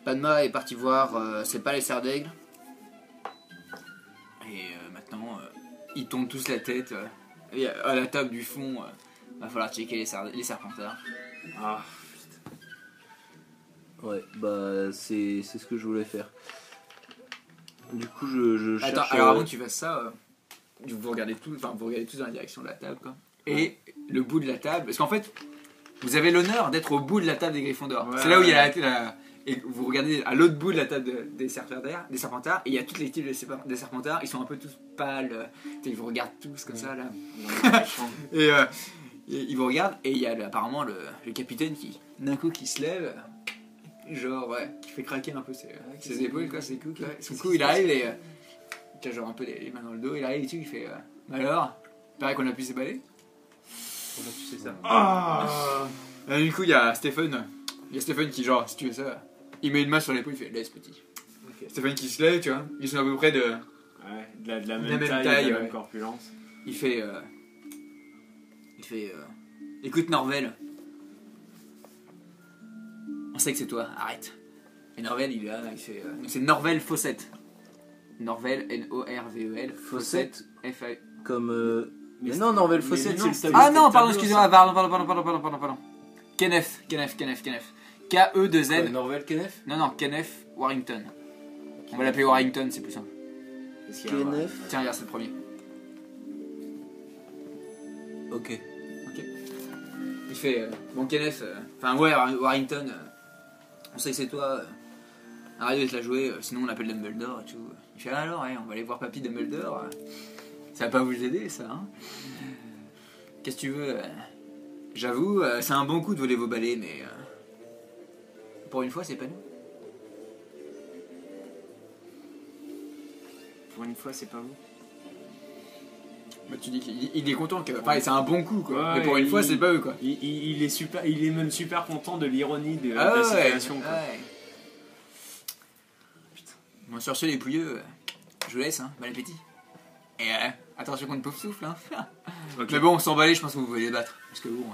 Padma est parti voir c'est pas les serres d'aigle. Et maintenant, ils tombent tous la tête. Et à la table du fond, va falloir checker les serpentards.
Ah.
Ouais, bah c'est ce que je voulais faire. Du coup, je cherche.
Attends, alors avant que tu fasses ça, vous regardez tous dans la direction de la table, quoi. Et le bout de la table, parce qu'en fait, vous avez l'honneur d'être au bout de la table des Gryffondors.
Ouais.
C'est là où il y a et vous regardez à l'autre bout de la table des Serpentards, et il y a toutes les équipes des Serpentards, ils sont un peu tous pâles, ils vous regardent tous comme ça, là. Et ils vous regardent, et il y a apparemment le capitaine qui, d'un coup, qui se lève, genre, ouais, qui fait craquer un peu ses épaules, quoi, ses coups. Son coup, il arrive, et il a genre un peu les mains dans le dos, il arrive et tout, il fait, alors, pareil qu'on a pu s'éballer.
Comment tu sais ça?
Et du coup, il y a Stephen qui, genre, si tu veux ça, il met une main sur l'épaule, il fait laisse petit.
Ok.
Stephen qui se lève, tu vois, ils sont à peu près de.
Ouais, de la
même
même taille,
taille,
de la
ouais.
même corpulence.
Il fait. Écoute, Norvel. On sait que c'est toi, arrête. Et Norvel, il est là, il fait. C'est Norvel Fawcett. Norvel, N-O-R-V-E-L.
Fawcett.
F-A.
Comme.
Mais
non, Norvel
mais
Fawcett,
non,
c'est le
c'était-
tableau.
Ah non, pardon,
tableau,
excusez-moi, pardon. Kenneth. K-E-2-N.
Norvel Kenneth.
Non, Kenneth Warrington. On va l'appeler Warrington, c'est plus simple.
Est-ce qu'il y a un-
Kenneth.
Tiens, regarde, c'est le premier.
Ok.
Il fait. Bon, Kenneth. Warrington. On sait que c'est toi. Arrête de te la jouer, sinon on appelle Dumbledore et tout. Il fait alors, on va aller voir Papy Dumbledore. Ça va pas vous aider, ça, hein. Qu'est-ce que tu veux J'avoue, c'est un bon coup de voler vos balais, mais. Pour une fois, c'est pas nous.
Pour une fois, c'est pas vous.
Bah, tu dis qu'il est content que. Enfin, c'est un bon coup, quoi.
Ouais,
mais pour une fois, c'est pas eux, quoi.
Il est super, il est même super content de l'ironie de
Ah
la
ouais,
situation. quoi.
ouais. Bon, sur ce, les pouilleux, je vous laisse, hein. Bon appétit. Et attention contre pauvre souffle, hein.
Ok.
Mais bon, sans balai, je pense que vous pouvez les battre. Parce que bon.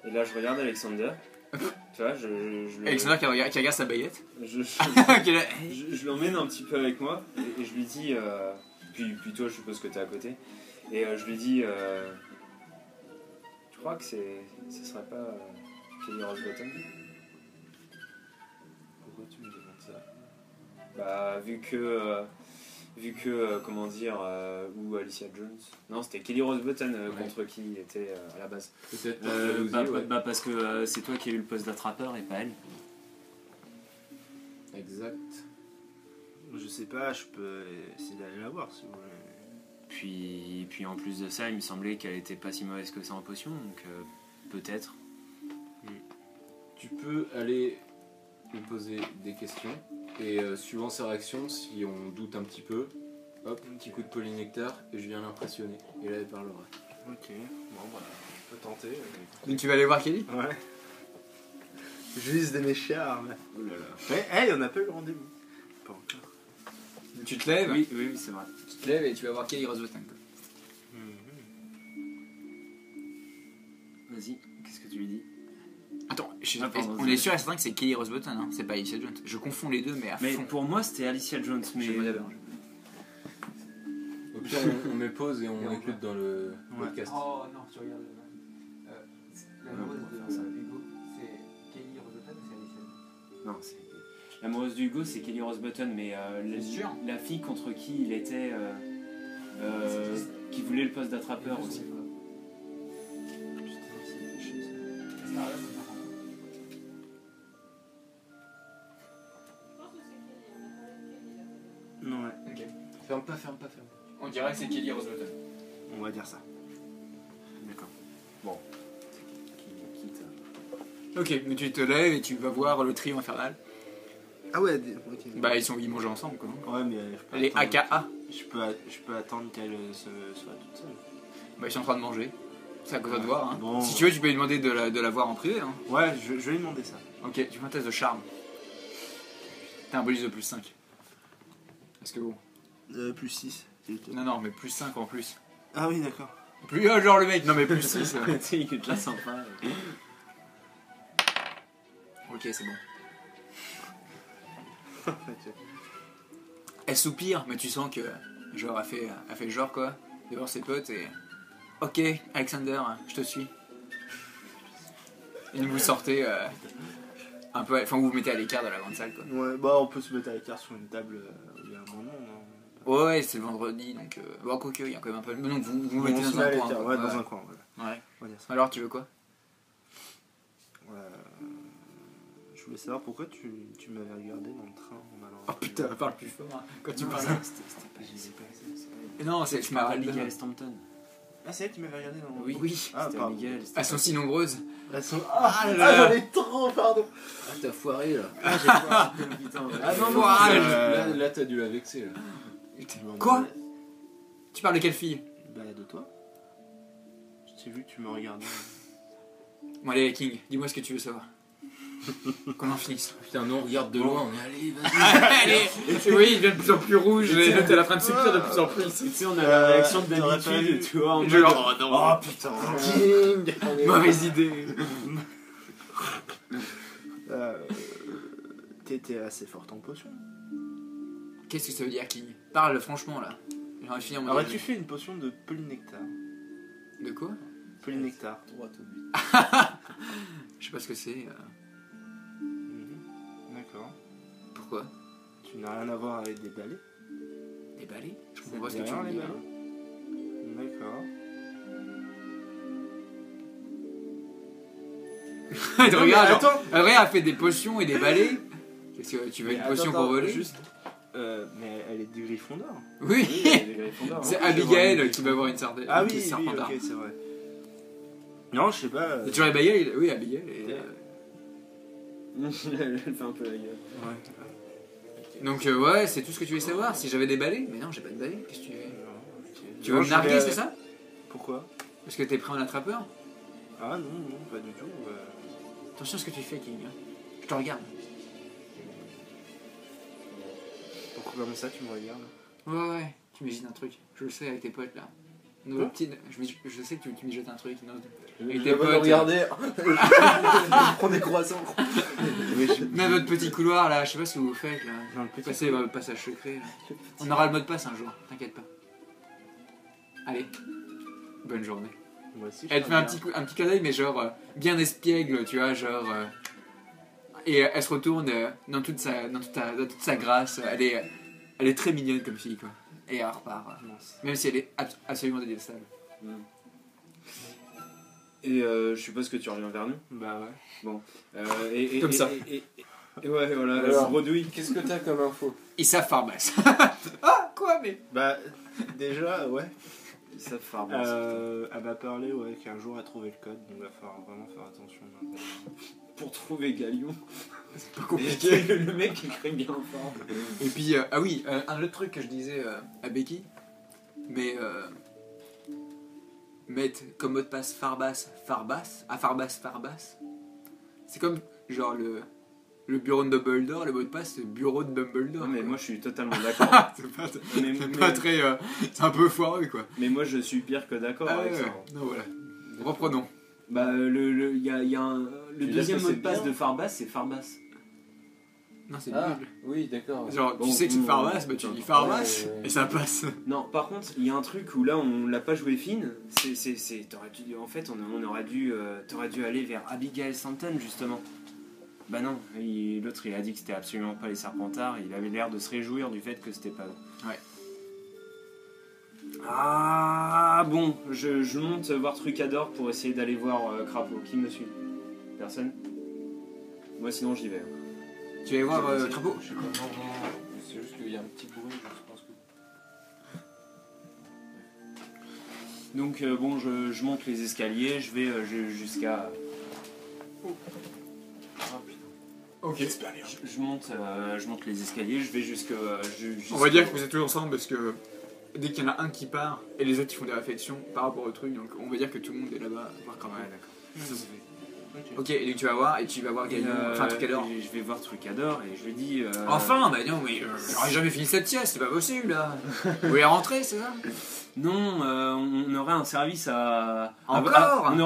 Et là, je regarde Alexander. Tu vois, je le-
Alexander qui regarde sa baguette.
je,
Qui est là.
je l'emmène un petit peu avec moi et je lui dis puis toi, je suppose que t'es à côté. Et je lui dis, tu crois que ce serait pas Kelly Rosebottom?
Pourquoi tu me demandes ça?
Bah, vu que comment dire, ou Alicia Jones. Non, c'était Kelly Rosebottom contre qui il était à la base.
Peut-être par jalousie, ouais.
Bah, parce que c'est toi qui as eu le poste d'attrapeur et pas elle.
Exact.
Je sais pas, je peux essayer d'aller la voir si vous voulez.
Puis en plus de ça, il me semblait qu'elle était pas si mauvaise que ça en potion, donc peut-être.
Tu peux aller lui poser des questions et suivant sa réaction, si on doute un petit peu, hop, un petit coup de polynectar et je viens l'impressionner. Et là, elle parlera.
Ok, bon bah, on peut tenter.
Donc tu vas aller voir Kelly?
Ouais. Juste des méchards.
Oh là là.
Mais, on n'a pas eu le rendez-vous. Pas encore.
Tu te lèves?
Oui, c'est vrai.
Tu te lèves et tu vas voir Kelly Rosebottom.
Vas-y, qu'est-ce que tu lui dis?
Attends,
pardon,
on est sûr et certain que c'est Kelly Rosebottom, hein, c'est pas Alicia Jones. Je confonds les deux, mais à
Mais
fond.
pour moi, c'était Alicia Jones, mais...
Je me lève.
Au pire, on met pause et on écoute dans le podcast.
Oh non, tu regardes.
l'amoureuse de
Hugo, c'est Kelly Rosebottom ou c'est Alicia Jones?
Non, c'est... L'amoureuse du Hugo, c'est Kelly Rosebottom, mais
sûr
la fille contre qui il était... qui voulait le poste d'attrapeur aussi.
Non, ouais.
Ok.
Ferme pas.
On dirait que c'est Kelly Rosebottom.
On va dire ça.
D'accord. Bon.
Ok, mais tu te lèves et tu vas voir le trio infernal.
Ah ouais, ok.
Bah ils mangent ensemble quoi.
Ouais, mais
Les AKA.
Je peux attendre qu'elle soit toute seule.
Bah ils sont en train de manger. C'est à côté de voir. Hein.
Bon.
Si tu veux, tu peux lui demander de la voir en privé. Hein.
Ouais, je vais lui demander ça.
Ok, tu fais un test de charme. T'as un bonus de plus 5. Parce que bon.
Plus 6.
Non, mais plus 5 en plus.
Ah oui, d'accord.
Plus genre le mec, non mais plus 6.
Il est déjà sympa.
Ok, c'est bon. Elle soupire, mais tu sens que genre elle fait genre quoi, devant ses potes et ok Alexander, je te suis. Et vous sortez un peu, enfin vous vous mettez à l'écart de la grande salle quoi.
Ouais, bah on peut se mettre à l'écart sur une table où il y a un bon monde. Hein.
Ouais, c'est le vendredi donc bon quoique il y a quand même un peu. Donc vous
On
mettez
se
dans
met à
un coin.
l'écart,
quoi.
ouais, dans un coin. Voilà.
Ouais.
On va dire ça.
Alors tu veux quoi?
Je voulais savoir pourquoi tu m'avais regardé dans le train en allant.
Oh putain, parle plus fort hein, quand tu
Non,
parles.
c'était pas
Non, c'est Esmeralda.
Abigail Stampton.
Ah, c'est elle qui m'avait regardé dans le.
Oui.
Ah,
C'était
pardon.
Abigail.
Elles sont si nombreuses.
Elles sont.
Ah là là.
j'en ai trop, pardon.
Ah, t'as foiré là.
Ah non, non,
Foirage.
Là, t'as dû la vexer là.
Quoi? Tu parles de quelle fille?
Bah, de toi. Je t'ai vu que tu me regardais.
Bon allez King, dis-moi ce que tu veux savoir. Qu'on en finisse.
Putain, nous on regarde de loin, on est allé, vas-y.
Allez. Oui, il devient de plus en plus rouge et là t'es à la fin de soupir de plus en plus.
Tu sais, on a la réaction de
t'aurais pas
d'habitude,
vu.
tu vois. En
Genre,
mode,
Oh putain.
mauvaise idée.
T'étais assez forte en potion.
Qu'est-ce que ça veut dire King? Parle franchement là. J'aurais fini en mode.
Aurais-tu fait une potion de polynectar?
De quoi?
Polynectar.
Droit au but.
Je sais pas ce que c'est.
D'accord.
Pourquoi?
Tu n'as rien à voir avec des balais?
Des balais? Je
Ça
comprends pas
te
ce que
dit
tu
rien,
veux
les
dire.
balais? D'accord.
Elle te regarde, genre,
attends.
Audrey a fait des potions et des balais. Qu'est-ce que tu veux une
Mais
potion
attends,
pour voler?
juste. Mais elle est du Gryffondor.
Oui. C'est Abigail qui va avoir une certaine.
Ah
une
oui,
serpentard.
ok, c'est vrai. Non, je sais pas.
Et tu vois Abigail? Oui, Abigail. Et,
Elle fait un peu la gueule.
Ouais.
donc ouais, c'est tout ce que tu veux savoir. Si j'avais des balais? Mais non, j'ai pas de balais. Qu'est-ce que tu veux? Tu veux
Non,
me
je
narguer,
voulais-
c'est ça?
Pourquoi?
Parce que t'es pris en attrapeur?
Ah non, pas du tout.
Attention à ce que tu fais, King. Hein. Je te regarde.
Pourquoi comme ça tu me regardes?
Ouais, tu m'imagines un truc. Je le sais avec tes potes là. Nos
Quoi
petites... je sais que tu m'y jettes un truc.
Je
Et tes
vais pas
potes,
nous regarder.
Je prends des croissants.
Même votre petit couloir là, je sais pas ce que vous faites là.
Dans le petit
Passez le passage secret là. On aura le mot de passe un jour, t'inquiète pas. Allez, bonne journée.
Moi aussi,
Elle te fait un petit clin d'œil, mais genre bien espiègle, tu vois, genre. Et elle se retourne dans toute sa grâce. Elle est très mignonne comme fille, quoi. Et elle repart, même si elle est absolument détestable.
Et je suppose que tu reviens vers nous.
Bah ouais.
Bon.
Comme ça.
Et ouais, voilà,
Alors,
bredouille.
Qu'est-ce que t'as comme info?
Ils savent Farbas. Ah, quoi, mais.
Bah, déjà, ouais.
Ça farbe.
Elle m'a parlé, ouais, qu'un jour elle trouvait le code, donc il va falloir vraiment faire attention maintenant.
Pour trouver Galion.
C'est pas compliqué.
Le mec écrit bien fort.
Et puis, ah oui, un autre truc que je disais à Becky, mais mettre comme mot de passe Farbas, c'est comme genre le bureau de Dumbledore, le mot de passe c'est bureau de Dumbledore.
Non, mais
quoi.
moi je suis totalement d'accord.
c'est pas très. C'est un peu foireux quoi.
Mais moi je suis pire que d'accord
Ah
avec
ouais,
ça.
ouais. Non, voilà. Reprenons.
Bah, il y a le
Tu
deuxième
l'as
mot de
passé
passe
bien.
de Farbas, c'est Farbas.
Non, c'est
Ah,
nul.
oui, d'accord.
Genre,
Bon,
tu sais que c'est Farbas, bah tu dis Farbas
ouais.
et ça passe.
Non, par contre, il y a un truc où là on l'a pas joué fine. T'aurais dû, en fait, on aurait dû, t'aurais dû aller vers Abigail Stanton justement. Bah non, l'autre il a dit que c'était absolument pas les Serpentards. Il avait l'air de se réjouir du fait que c'était pas eux.
Ouais.
Ah bon, je monte voir Trucador pour essayer d'aller voir Crapaud. Qui me suit? Personne? Moi sinon j'y vais.
Tu vas aller voir Crapaud.
Je sais pas, non. C'est juste qu'il y a un petit bruit, je pense que.
Donc bon, je monte les escaliers, je vais jusqu'à...
Ah putain.
Ok.
Je monte les escaliers, je vais jusqu'à...
On va dire que vous êtes tous ensemble parce que dès qu'il y en a un qui part et les autres ils font des réflexions par rapport au truc, donc on va dire que tout le monde est là-bas voir Crapaud.
Ouais, d'accord. Ça se fait.
Ok, et donc tu vas voir Galion, enfin Trucador.
Je vais voir Trucador et je lui dis...
Enfin, bah non, mais j'aurais jamais fini cette sieste, c'est pas possible là. Vous voulez rentrer, c'est ça?
Non, on aurait un service à...
Encore
on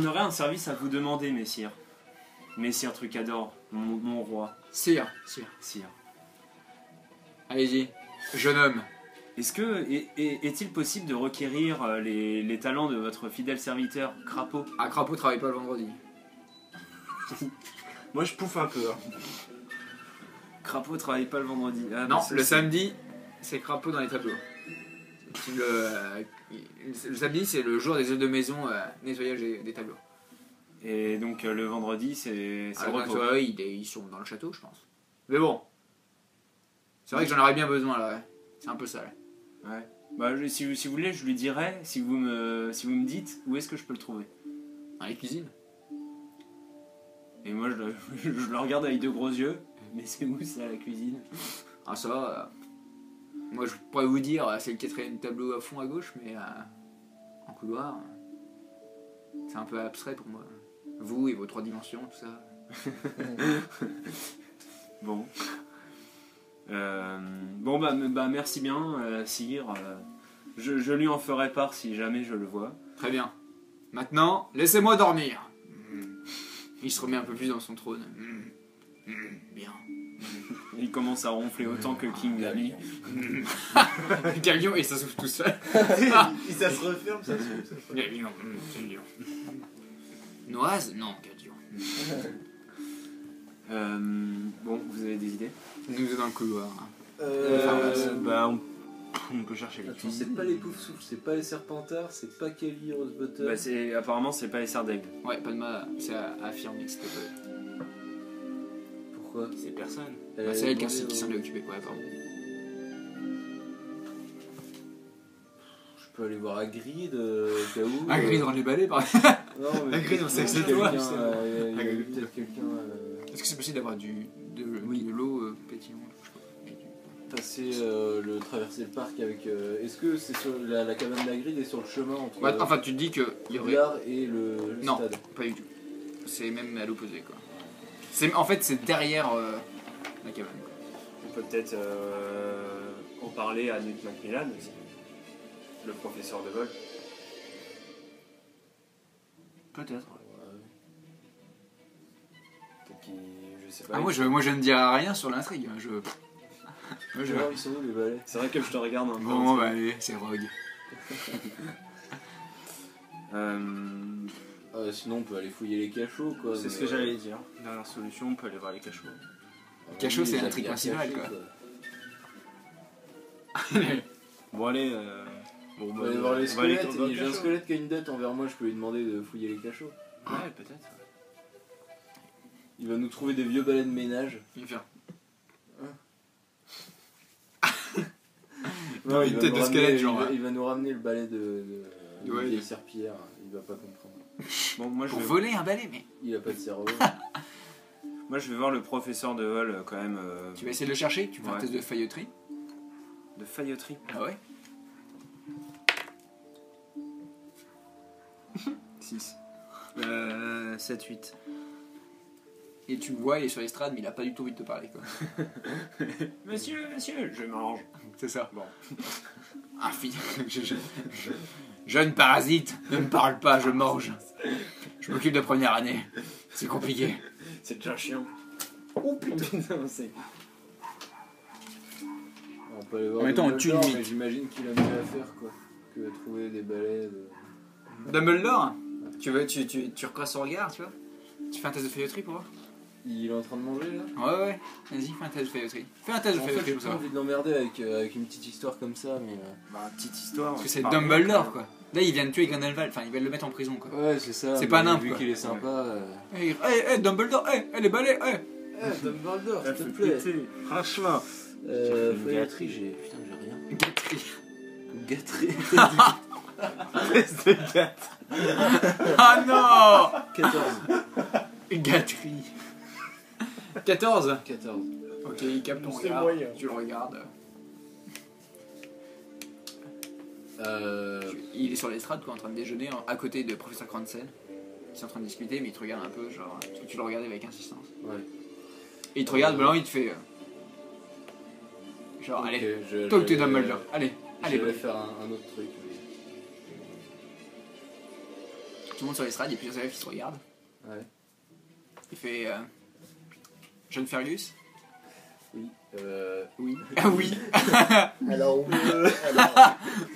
aurait un service à vous demander, messire. Messire Trucador, mon roi.
Sire.
Sire.
Allez-y, jeune homme.
Est-il possible de requérir les talents de votre fidèle serviteur, Crapaud?
Ah, Crapaud travaille pas le vendredi.
Moi je pouffe un peu. Hein.
Crapaud travaille pas le vendredi. Ah,
Non,
bah, ça,
le
c'est-
samedi, c'est Crapaud dans les tableaux. Le samedi, c'est le jour des œufs de maison, nettoyage des tableaux.
Et donc le vendredi, c'est
Alors,
repos.
tu vois, ils sont dans le château, je pense. Mais bon, c'est vrai que j'en aurais bien besoin là. Ouais. C'est un peu sale.
Ouais. Bah, si vous voulez, je lui dirai, si vous me dites où est-ce que je peux le trouver.
Dans les cuisines.
Et moi, je le regarde avec de gros yeux. Mais c'est où ça, la cuisine?
Ah ça va. Moi je pourrais vous dire, c'est le quatrième tableau à fond à gauche, mais en couloir, c'est un peu abstrait pour moi. Vous et vos 3 dimensions, tout ça.
Bon. Bon, bah merci bien, sire. Je lui en ferai part si jamais je le vois.
Très bien. Maintenant, laissez-moi dormir. Il se remet un peu plus dans son trône. Bien.
Il commence à ronfler autant que King l'a mis.
Galion et ça s'ouvre tout seul.
Ça se referme, ça se
Galion, c'est bien. Noise? Non, Galion.
Bon, vous avez des idées?
Nous sommes dans le couloir.
Bah on peut chercher les
Attends,
cuisines.
c'est pas les Poufsouffles, c'est pas les Serpentards, c'est pas Kelly Rosebutter.
Bah, apparemment, c'est pas les serres d'aigle.
Ouais, pas de mal, c'est à affirmer que c'était pas.
Pourquoi?
C'est personne.
Bah, c'est elle qui s'en est occupée, ouais, pardon.
Je peux aller voir Hagrid, au cas où.
Hagrid dans les balais, par
Non, mais
Hagrid, on sait que c'est
quelqu'un,
toi, tu sais.
il y a eu
Hagrid.
peut-être quelqu'un
Est-ce que c'est possible d'avoir de l'eau pétillante? Je sais pas.
passer traverser le parc avec. Est-ce que c'est sur la cabane d'Hagrid est sur le chemin entre
Ouais, enfin, tu te dis qu'il y aurait.
Poudlard et le
Non,
stade?
pas du tout. C'est même à l'opposé, quoi. En fait, c'est derrière la cabane, quoi.
On peut peut-être en parler à Newt Macmillan aussi. Le professeur de vol.
Peut-être.
Ouais.
Peut-être qu'il. Je sais pas.
Ah, moi, je ne dirai rien sur l'intrigue. Moi, je...
Alors, ils sont où les balais?
C'est vrai que je te regarde un peu.
Bon, bah allez, c'est Rogue.
Sinon, on peut aller fouiller les cachots, quoi.
C'est ce que j'allais dire. Dernière solution, on peut aller voir les cachots.
Cachot, c'est
les
l'intrigue
affaires
principale,
quoi.
Bon, allez. Bon,
On va aller voir les
on va aller
squelettes.
dans le
J'ai un
cachot.
squelette qui a une dette envers moi, je peux lui demander de fouiller les cachots.
Ouais, peut-être.
Il va nous trouver des vieux balais de ménage.
Il vient.
Non,
une
va
tête
nous
de
ramener-
squelette, genre,
il va nous ramener le balai de
Ouais,
vieille
il-
serpillière. Il va pas comprendre.
Bon, moi je,
Pour
vais,
voler un balai, mais.
Il a pas de cerveau.
moi, je vais voir le professeur de Hall quand même.
Tu vas essayer de le chercher, tu fais un
Ouais.
test de failloterie.
De failloterie.
Ah ouais
6. 7-8.
Et tu le vois, il est sur l'estrade, mais il a pas du tout envie de te parler, quoi.
Monsieur, je mange.
C'est ça.
Bon.
Ah, fille. Jeune parasite, ne me parle pas, je mange. Je m'occupe de première année. C'est compliqué.
C'est déjà chiant.
Oh putain, c'est.
On peut aller voir
En même temps, on
Dumbledore,
tue une
mais
mythe.
j'imagine qu'il a mieux à faire, quoi, que de trouver des balais de...
Dumbledore, tu recrosses son regard, tu vois. Tu fais un test de failloterie pour voir.
Il est en train de manger, là.
Ouais. Vas-y, fais un test de failloterie. Fais un test de
En fait,
failloterie
j'ai
pour
pas
ça.
envie de l'emmerder avec une petite histoire comme ça, mais...
Bah, petite histoire.
Parce que c'est
Ah,
Dumbledore, quoi. Là, il vient de tuer Grindelwald, enfin, il va le mettre en prison, quoi.
Ouais, c'est ça.
C'est
mais
pas nimp,
Vu
quoi.
qu'il est sympa...
Hey, Dumbledore, les balais,
Dumbledore,
Elle
s'il te
fait
plaît.
péter. Franchement.
Failloterie, j'ai... Putain, j'ai rien.
Gâterie.
Gâterie.
Test de gâte.
Ah non
14.
Gâterie. 14.
14.
Ok, il capte ton
C'est
regard.
moyen.
Tu le regardes.
Euh...
Il est sur l'estrade, quoi, en train de déjeuner, à côté de professeur Cranston. Ils sont en train de discuter, mais il te regarde un peu, genre, parce que tu le regardais avec insistance.
Ouais.
Et il te regarde, blanc, il te fait. Genre, allez, toi que t'es Dumbledore. Allez,
Allez,
allez,
faire un autre truc. mais-
Tout le monde sur l'estrade, il y a plusieurs élèves qui se regardent.
Ouais.
Il fait. Jeune Fergus.
Oui.
Oui. Ah oui.
Alors,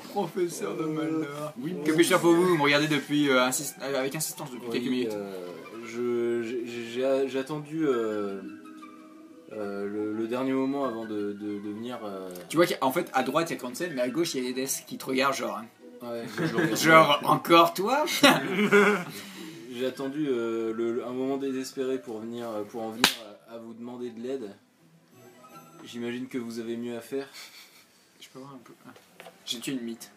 Professeur Dumbledore. Oui. Que puis-je faire pour vous? Vous me regardez depuis avec insistance depuis quelques
Oui,
minutes.
j'ai attendu le dernier moment avant de venir.
Tu vois qu'en fait, à droite il y a Cranston, mais à gauche il y a Edes qui te regarde, genre.
Ouais, je le regarde.
Genre, encore toi?
J'ai attendu un moment désespéré pour en venir à vous demander de l'aide. J'imagine que vous avez mieux à faire.
Je peux voir un peu. J'ai tué une mythe.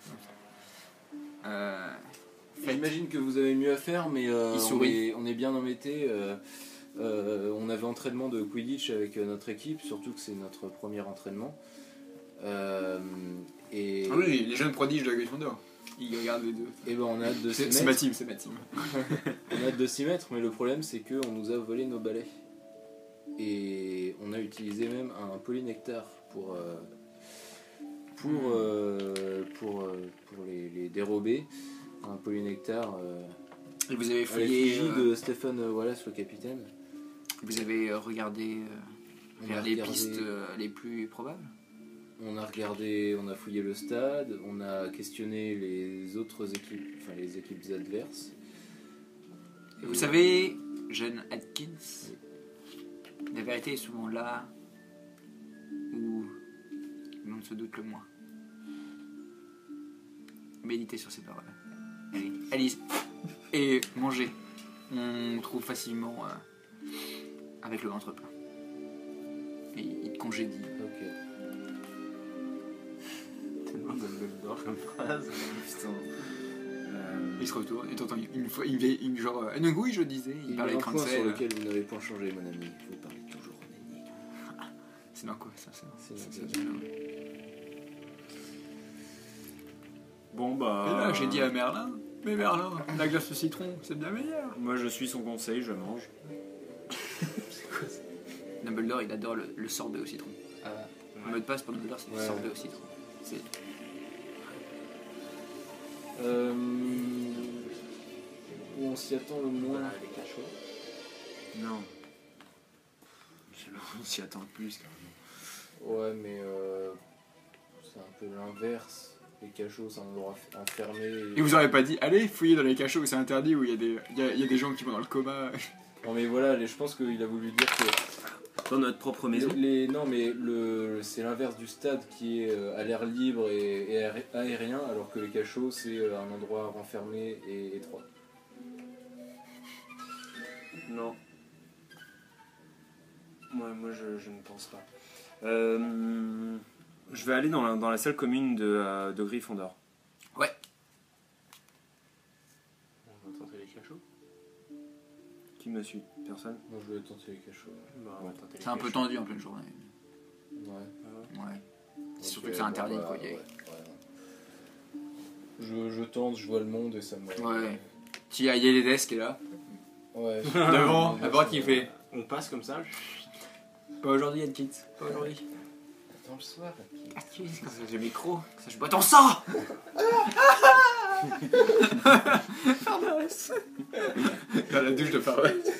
J'imagine que vous avez mieux à faire, mais
Il sourit.
on est bien embêtés. On avait entraînement de Quidditch avec notre équipe, surtout que c'est notre premier entraînement. Et,
Ah oui, les jeunes prodiges de Gryffondor. Ils regardent les deux.
et ben on a hâte de s'y
C'est ma
mettre.
team, c'est ma team.
On a hâte de s'y mettre, mais le problème c'est qu'on nous a volé nos balais. Et on a utilisé même un polynectar pour les dérober. Un polynectar
Et vous avez
à
fouillé.
l'effigie de Stephen Wallace, le capitaine.
Vous avez regardé
On
vers
a
les
regardé-
pistes les plus probables.
On a fouillé le stade, on a questionné les autres équipes, enfin les équipes adverses.
Vous savez, jeune Atkins, la vérité est souvent là où l'on se doute le moins. Méditez sur ces paroles. Allez, Alice, et mangez. On trouve facilement avec le ventre plein. Et il te congédie.
Ok.
Tellement Dumbledore comme phrase.
Putain.
Il se retourne et t'entends une genre. Oui, je disais, il
Il y a
parle
un
avec
point
Cranston.
sur lequel vous n'avez point changé, mon ami. Vous parlez toujours en énigme.
C'est dans quoi ça?
C'est
C'est
dans-
Bon, bah.
Et là, j'ai dit à Merlin, mais Merlin, la glace au citron, c'est bien meilleur.
Moi, je suis son conseil, je mange.
Dumbledore, il adore le sorbet au citron.
Ah,
Le mot de passe pour Dumbledore, c'est le
Ouais.
sorbet au citron. C'est
où on s'y attend le moins.
les cachots.
Non. C'est là où on s'y attend le plus, carrément.
Ouais, mais c'est un peu l'inverse. les cachots, c'est un endroit enfermé.
Et vous aurez pas dit, allez, fouiller dans les cachots où c'est interdit, où il y a des gens qui vont dans le coma.
Non mais voilà, je pense qu'il a voulu dire que...
Dans notre propre maison.
Non mais c'est l'inverse du stade qui est à l'air libre et aérien, alors que les cachots c'est un endroit renfermé et étroit.
Non. Moi je ne pense pas. Je vais aller dans la salle commune de Gryffondor.
Ouais.
On va tenter les cachots.
Qui me suit? Personne?
Moi je vais tenter les cachots.
Bah, on va tenter les
C'est un peu
cachots.
tendu en pleine journée.
Ouais.
Ouais. C'est surtout
Ok,
que c'est interdit,
bon,
quoi.
ouais. Je tente, je vois le monde et ça me...
Ouais. Il y a Yeledes qui est là.
Ouais.
Devant, à droite, qui fait.
On passe comme ça.
Pas aujourd'hui, Yankit. Pas aujourd'hui.
Attends le soir.
Ah, tu sais, quand j'ai le micro, ça je bois ton sang. Farmeresse. Dans la douche de Farmeresse.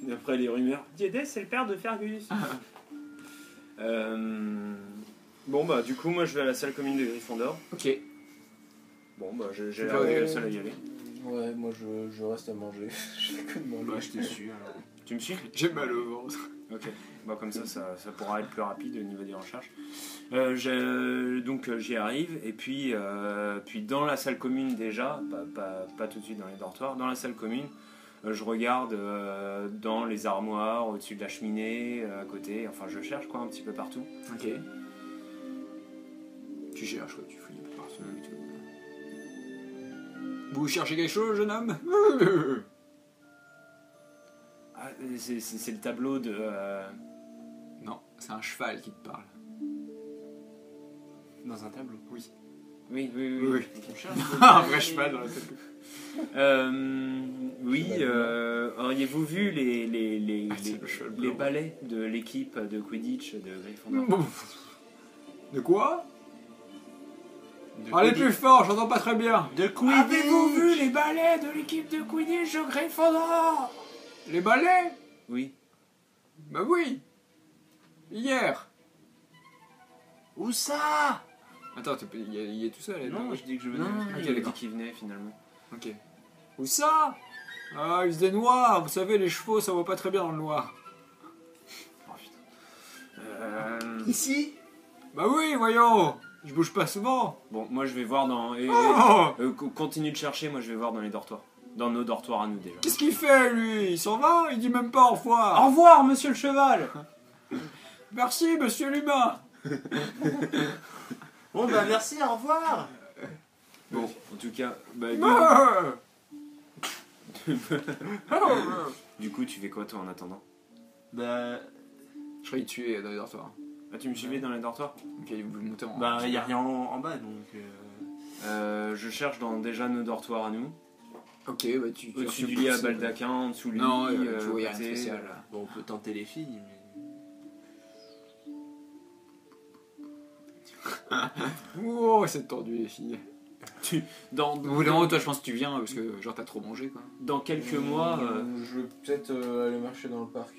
Et après les rumeurs. Dieudès, c'est le père de Fergus. Bon bah du coup moi je vais à la salle commune de Gryffondor.
Ok.
Bon bah j'ai
Tu
l'air
peux-
d'être le seul à y aller.
Ouais, moi je reste à manger. Je fais que de manger.
Bah, je t'ai su alors.
Tu me suis?
J'ai mal au ventre.
Ok. Bah comme ça pourra être plus rapide au niveau des recherches. Donc j'y arrive et puis dans la salle commune déjà, pas tout de suite dans les dortoirs, dans la salle commune, je regarde dans les armoires, au-dessus de la cheminée, à côté, enfin je cherche quoi un petit peu partout.
Ok. Tu cherches, quoi, tu fouilles un peu partout et tout. Vous cherchez quelque chose, jeune homme?
Ah, c'est le tableau de...
Non, c'est un cheval qui te parle.
Dans un tableau.
Oui.
Oui.
Oui.
On cherche.
Un vrai cheval dans la tête.
Oui, auriez-vous vu les
c'est le cheval blanc.
balais de l'équipe de Quidditch de Gryffondor?
De quoi?
De
Parlez
Quidditch.
plus fort, j'entends pas très bien.
De Quidditch.
Avez-vous vu les balais de l'équipe de Quidditch de Gryffondor? Les balais?
Oui.
Bah oui. Hier.
Où ça?
Attends, il est tout seul là.
Non, je dis que je venais.
Non,
Ok,
il a dit
d'accord.
qu'il venait finalement.
Ok. Où ça? Ah, il faisait noir. Vous savez, les chevaux, ça voit pas très bien dans le noir.
Oh putain.
Ici?
Bah oui, voyons. Je bouge pas souvent.
Bon, moi je vais voir dans...
Oh,
continue de chercher, moi je vais voir dans les dortoirs. Dans nos dortoirs à nous déjà.
qu'est-ce qu'il fait, lui? Il s'en va? Il dit même pas au revoir.
Au revoir, monsieur le cheval.
Merci, monsieur l'humain.
Bon bah merci, au revoir.
Bon, en tout cas, bah,
Ah.
du coup, tu fais quoi toi en attendant?
Bah,
Je serais tué dans les dortoirs.
Ah, tu me suivais dans les dortoirs?
Ok, vous montez en...
bah y a rien en bas donc.
Je cherche déjà nos dortoirs à nous.
Ok, bah tu...
Au-dessus du lit à baldaquin, en dessous du lit.
Non, tu vois, y a rien de
côté,
spécial là.
Bon, on peut tenter les filles, mais.
Oh, c'est tendu, les filles.
Dans,
Au bout d'un moment, toi, je pense que tu viens parce que genre t'as trop mangé quoi.
dans quelques mois,
Je vais peut-être aller marcher dans le parc.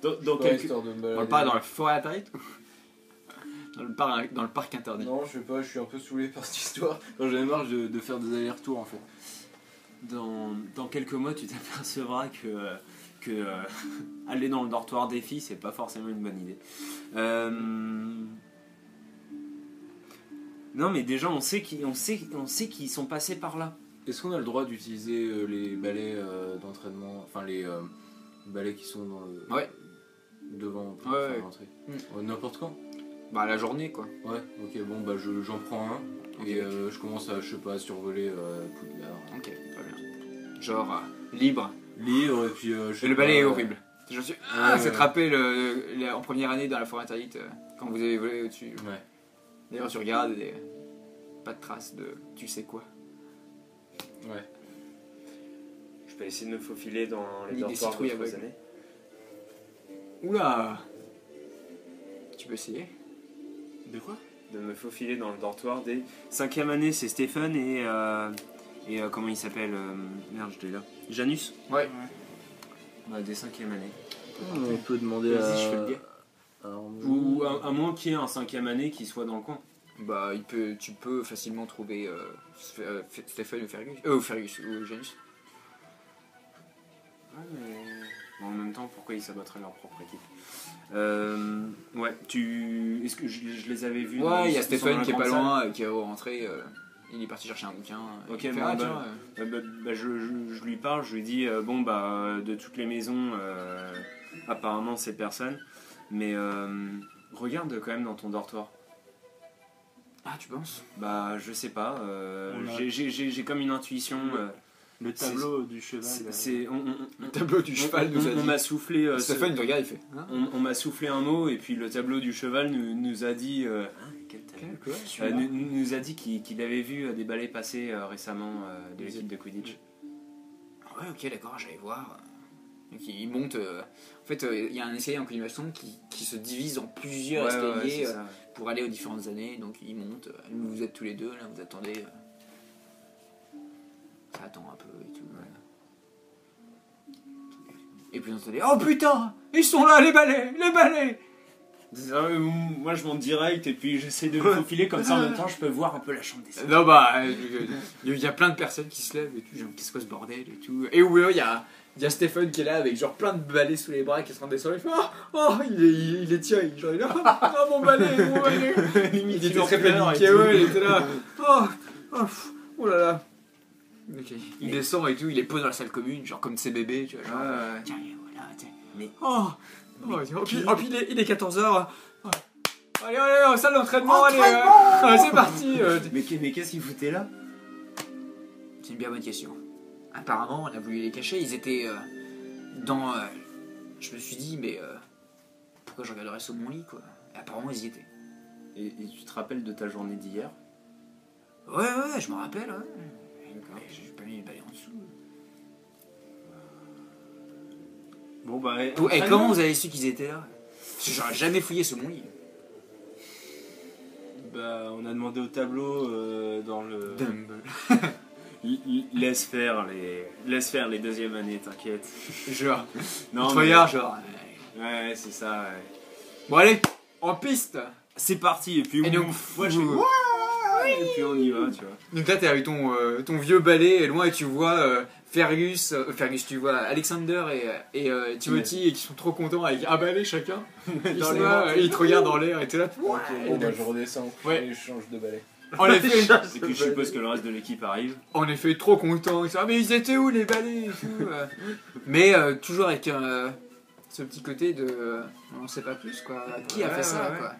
dans
Ouais,
quelques,
histoire de me
On
balader.
parle pas dans la forêt interdite. Dans le parc interdit.
Non, je sais pas, je suis un peu saoulé par cette histoire. Quand j'en ai marre de faire des allers-retours en fait.
dans quelques mois, tu t'apercevras que aller dans le dortoir des filles, c'est pas forcément une bonne idée. Non, mais déjà, on sait qu'ils sont passés par là.
Est-ce qu'on a le droit d'utiliser les balais d'entraînement, enfin les balais qui sont dans le...
Ouais.
devant pour
Ouais,
faire
ouais.
rentrer n'importe quand?
Bah la journée quoi.
Ouais, ok, bon bah j'en prends un et je commence à, je sais pas, survoler Poudlard.
Ok, très bien. Genre libre.
Libre et puis je sais
Et le
pas,
balai est horrible. Je suis
ouais.
c'est attrapé en première année dans la forêt interdite quand vous avez volé au-dessus.
Ouais.
D'ailleurs tu regardes et pas de traces de tu sais quoi.
Ouais.
Je peux essayer de me faufiler dans les
Ni des
dortoirs
citrouilles
d'autres
aveugles.
années.
Oula. Tu peux essayer.
De quoi?
De me faufiler dans le dortoir des 5e année, c'est Stéphane et comment il s'appelle merde, je l'ai là. Janus.
Ouais.
Bah, des 5e année.
On peut demander
Vas-y,
à...
je fais le gars.
Ou à moins qu'il y ait un 5e année qui soit dans le coin.
Bah, tu peux facilement trouver Stephen ou Fergus ou Janus.
Ouais, mais... Bon, en même temps, pourquoi ils sabotteraient leur propre équipe ouais, est-ce que je les avais vus
Ouais, il y a
ils sont
Stephen
dans
qui est
la
pas
grande
loin, qui est rentré. Il est parti chercher un bouquin.
Ok,
il fait,
bon,
ah, tiens,
je lui parle, je lui dis bon bah de toutes les maisons, apparemment c'est personne, mais regarde quand même dans ton dortoir.
Ah, tu penses?
Bah je sais pas,
On a-
j'ai comme une intuition.
Le tableau du cheval.
Le tableau du cheval nous a
on
dit.
m'a soufflé.
Stephen, il te regarde, il fait. Hein?
On m'a soufflé un mot et puis le tableau du cheval nous a dit. Quel tableau
Quoi?
nous a dit qu'il avait vu des balais passer récemment de l'équipe de Quidditch.
Ouais, ok, d'accord, j'allais voir. Donc, il monte. En fait, il y a un escalier en colimaçon qui se divise en plusieurs escaliers
c'est ça.
pour aller aux différentes années. Donc, il monte. Vous êtes tous les deux, là, vous attendez. Ça attend un peu et tout. Et puis, on se dit, oh putain, ils sont là, les balais, les balais!
Moi je monte direct et puis j'essaie de me faufiler comme ça en même temps je peux voir un peu la chambre des sœurs.
Non, bah, il y a plein de personnes qui se lèvent et tout, genre, qu'est-ce que ce bordel et tout. Et oui, il y a Stephen qui est là avec genre plein de balais sous les bras qui se rendent descendre. Il fait, il est tient, genre, il est là, ah, mon balai, mon balai. Il était très paniqué, ouais, il était là, oh là là. Ok. Il descend et tout, il les pose dans la salle commune, genre comme de ses bébés, tu vois. Genre, tiens, voilà, tiens.
Mais-
Puis il est 14h. Allez, salle d'entraînement, allez, c'est parti.
Mais qu'est-ce qu'ils foutaient là?
C'est une bien bonne question. Apparemment, on a voulu les cacher, ils étaient dans... je me suis dit, mais pourquoi je regarderais sur mon lit, quoi. Et apparemment, ils y étaient.
Et tu te rappelles de ta journée d'hier?
Ouais, je me rappelle, ouais. Mais j'ai pas mis les balais en dessous.
Bon bah.
Et comment vous avez su qu'ils étaient là? Parce que j'aurais jamais fouillé sur mon lit.
Bah, on a demandé au tableau dans le.
Dumble.
Laisse faire les deuxièmes années, t'inquiète.
Genre,
Non,
tu
mais-
regardes, genre...
Ouais, c'est ça. Ouais.
Bon, allez, en piste.
C'est parti et puis
Et donc,
moi je fais et puis on y va, tu vois.
Donc là, t'es avec ton vieux balai loin et tu vois Fergus, tu vois Alexander et Timothy et qui sont trop contents avec un balai chacun. Ils sont là, ils te regardent dans l'air et t'es là.
Bon, bah, je redescends
Ouais.
et je change de balai.
En effet,
Et puis je suppose que le reste de l'équipe arrive.
trop contents. Ils sont, ah, mais ils étaient où les balais et tout. Mais toujours avec ce petit côté de. On sait pas plus quoi. Qui a fait ça
ouais.
quoi.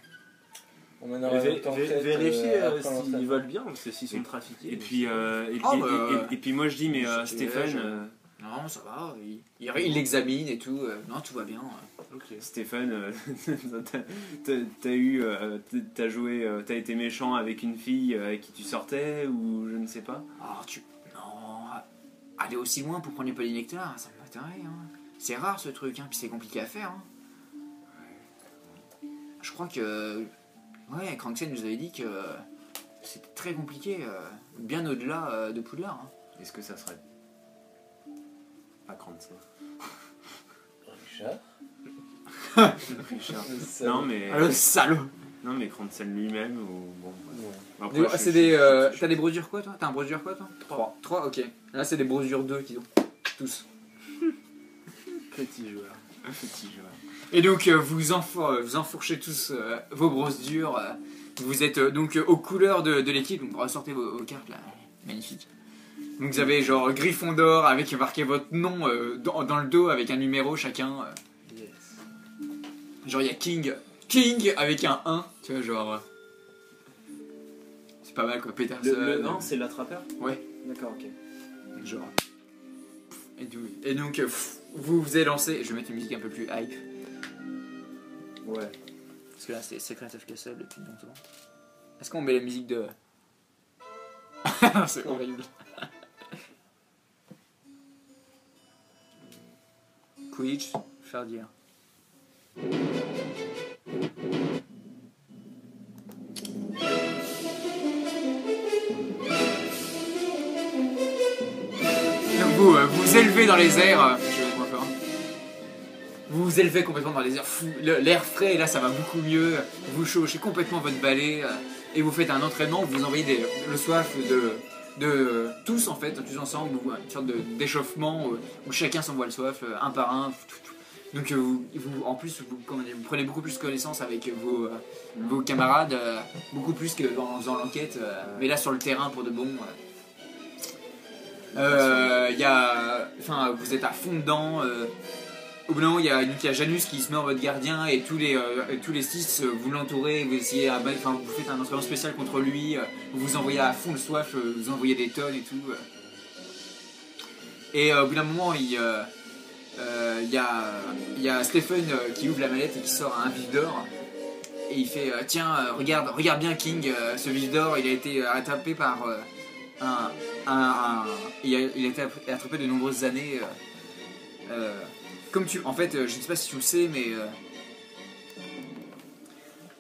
On mènera notre enquête,
Vérifier
après
s'ils
l'entraînement.
veulent bien, parce que s'ils sont trafiqués.
Et puis
bah,
et puis moi je dis mais
c'est
Stéphane
l'âge. Non, ça va. Il l'examine et tout. Non, tout va bien.
Ok.
Stéphane, t'as joué, t'as été méchant avec une fille avec qui tu sortais ou je ne sais pas.
Ah, non, aller aussi loin pour prendre les polynectars, ça m'intéresse. Hein. C'est rare ce truc, hein, puis c'est compliqué à faire. Hein. Je crois que. Ouais, Cranksen nous avait dit que c'était très compliqué, bien au-delà de Poudlard. Hein.
Est-ce que ça serait pas Cranston?
Richard.
Richard.
Ça-
Non mais
Ah, le salaud.
non mais Cranston lui-même ou bon.
Ouais.
Après, je-
C'est
je-
des.
je-
T'as des brosures quoi toi? T'as un brosure quoi toi? 3, ok. Là c'est des brosures 2 qu'ils ont. Tous.
Petit joueur.
Petit joueur.
Et donc vous enfourchez tous vos brosures. Vous êtes donc aux couleurs de l'équipe. Donc ressortez vos cartes là. Magnifique. Donc vous avez genre Gryffondor avec marqué votre nom dans le dos avec un numéro chacun.
Yes.
Genre il y a King avec un 1. Tu vois genre. C'est pas mal quoi. Peterson.
Le 1 c'est l'attrapeur?
Ouais.
D'accord, ok.
Genre. Et donc vous vous êtes lancé. Je vais mettre une musique un peu plus hype.
Ouais.
Parce que là c'est Secret of Castle depuis longtemps. Est-ce qu'on met la musique de. C'est horrible. Quidditch, faire dire. Donc vous élevez dans les airs. Je vais être moins fort. vous vous élevez complètement dans les airs fous, l'air frais, et là ça va beaucoup mieux. Vous chauchez complètement votre balai et vous faites un entraînement où vous envoyez le soif de tous en fait, tous ensemble, ou une sorte d'échauffement où chacun s'envoie le soif un par un. Donc en plus vous prenez beaucoup plus connaissance avec vos camarades, beaucoup plus que dans l'enquête, mais là sur le terrain pour de bon. Vous êtes à fond dedans. Au bout d'un moment, il y a Janus qui se met en votre gardien et tous les 6 vous l'entourez, vous essayez, vous faites un entraînement spécial contre lui, vous vous envoyez à fond le soif, vous envoyez des tonnes et tout. Et au bout d'un moment, il y a Stephen qui ouvre la mallette et qui sort un vif d'or. Et il fait tiens, regarde bien King, ce vif d'or, il a été attrapé par il a été attrapé de nombreuses années. En fait, je ne sais pas si tu le sais, mais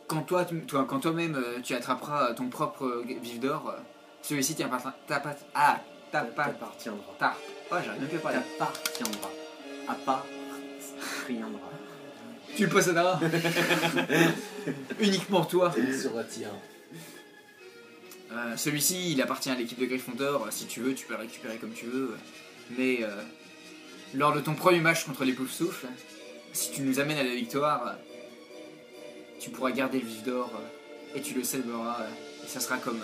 quand toi-même tu attraperas ton propre vif d'or, celui-ci t'appartiendra. Oh, j'arrive même plus à parler.
Appartiendra.
Tu le posséderas. Uniquement toi.
Il sera tien.
Celui-ci, il appartient à l'équipe de Gryffondor. Si tu veux, tu peux le récupérer comme tu veux. Mais lors de ton premier match contre les Poufsouffles, si tu nous amènes à la victoire, tu pourras garder le vif d'or et tu le célébreras. Et ça sera comme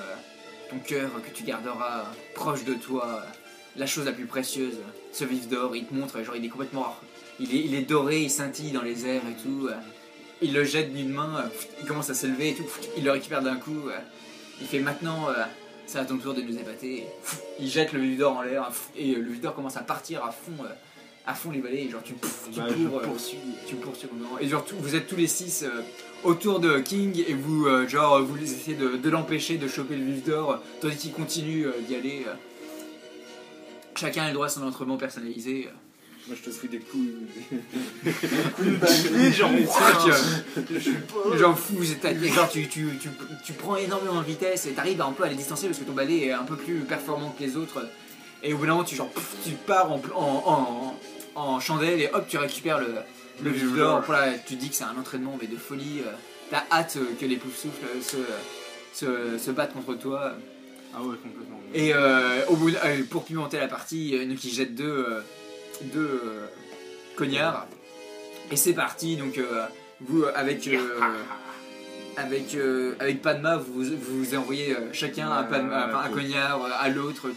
ton cœur que tu garderas proche de toi, la chose la plus précieuse. Ce vif d'or, il te montre, genre il est complètement... Il est doré, il scintille dans les airs et tout. Il le jette d'une main, il commence à s'élever et tout. Il le récupère d'un coup. Il fait maintenant, c'est à ton tour de nous épater. Il jette le vif d'or en l'air et le vif d'or commence à partir à fond les balais. Et genre tu le poursuis complètement. Et genre vous êtes tous les 6 autour de King et vous vous essayez de l'empêcher de choper le vif d'or tandis qu'il continue d'y aller. Chacun a le droit à son entraînement personnalisé.
Moi je te fous des coups.
Genre fou, genre tu prends énormément de vitesse et t'arrives un peu à les distancer parce que ton balai est un peu plus performant que les autres. Et au bout d'un moment tu pars en chandelle et hop tu récupères le vif d'or. Tu te dis que c'est un entraînement mais de folie. T'as hâte que les Poufsouffles se battent contre toi.
Ah ouais, complètement.
Et pour pimenter la partie, donc ils jettent deux cognards. Et c'est parti, donc vous avec Padma, vous envoyez chacun un cognard à l'autre,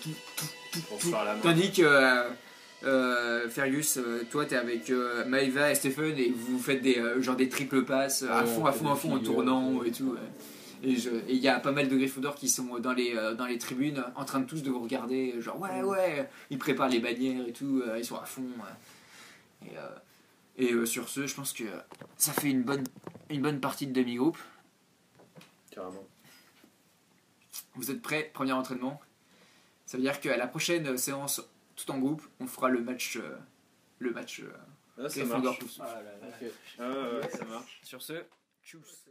tandis que Ferius, toi t'es avec Maeva et Stephen et vous faites des triples passes à fond en tournant et tout. Et il y a pas mal de Gryffondor qui sont dans les tribunes en train de tous de vous regarder, genre ouais, ils préparent les bannières et tout, ils sont à fond. Et sur ce, je pense que ça fait une bonne partie de demi-groupe.
Carrément.
Vous êtes prêts? Premier entraînement. Ça veut dire qu'à la prochaine séance, tout en groupe, on fera le match
Ah, ça
Gryffondor
marche.
Poufsouffle.
Ah ouais, ça marche.
Sur ce, tchuss.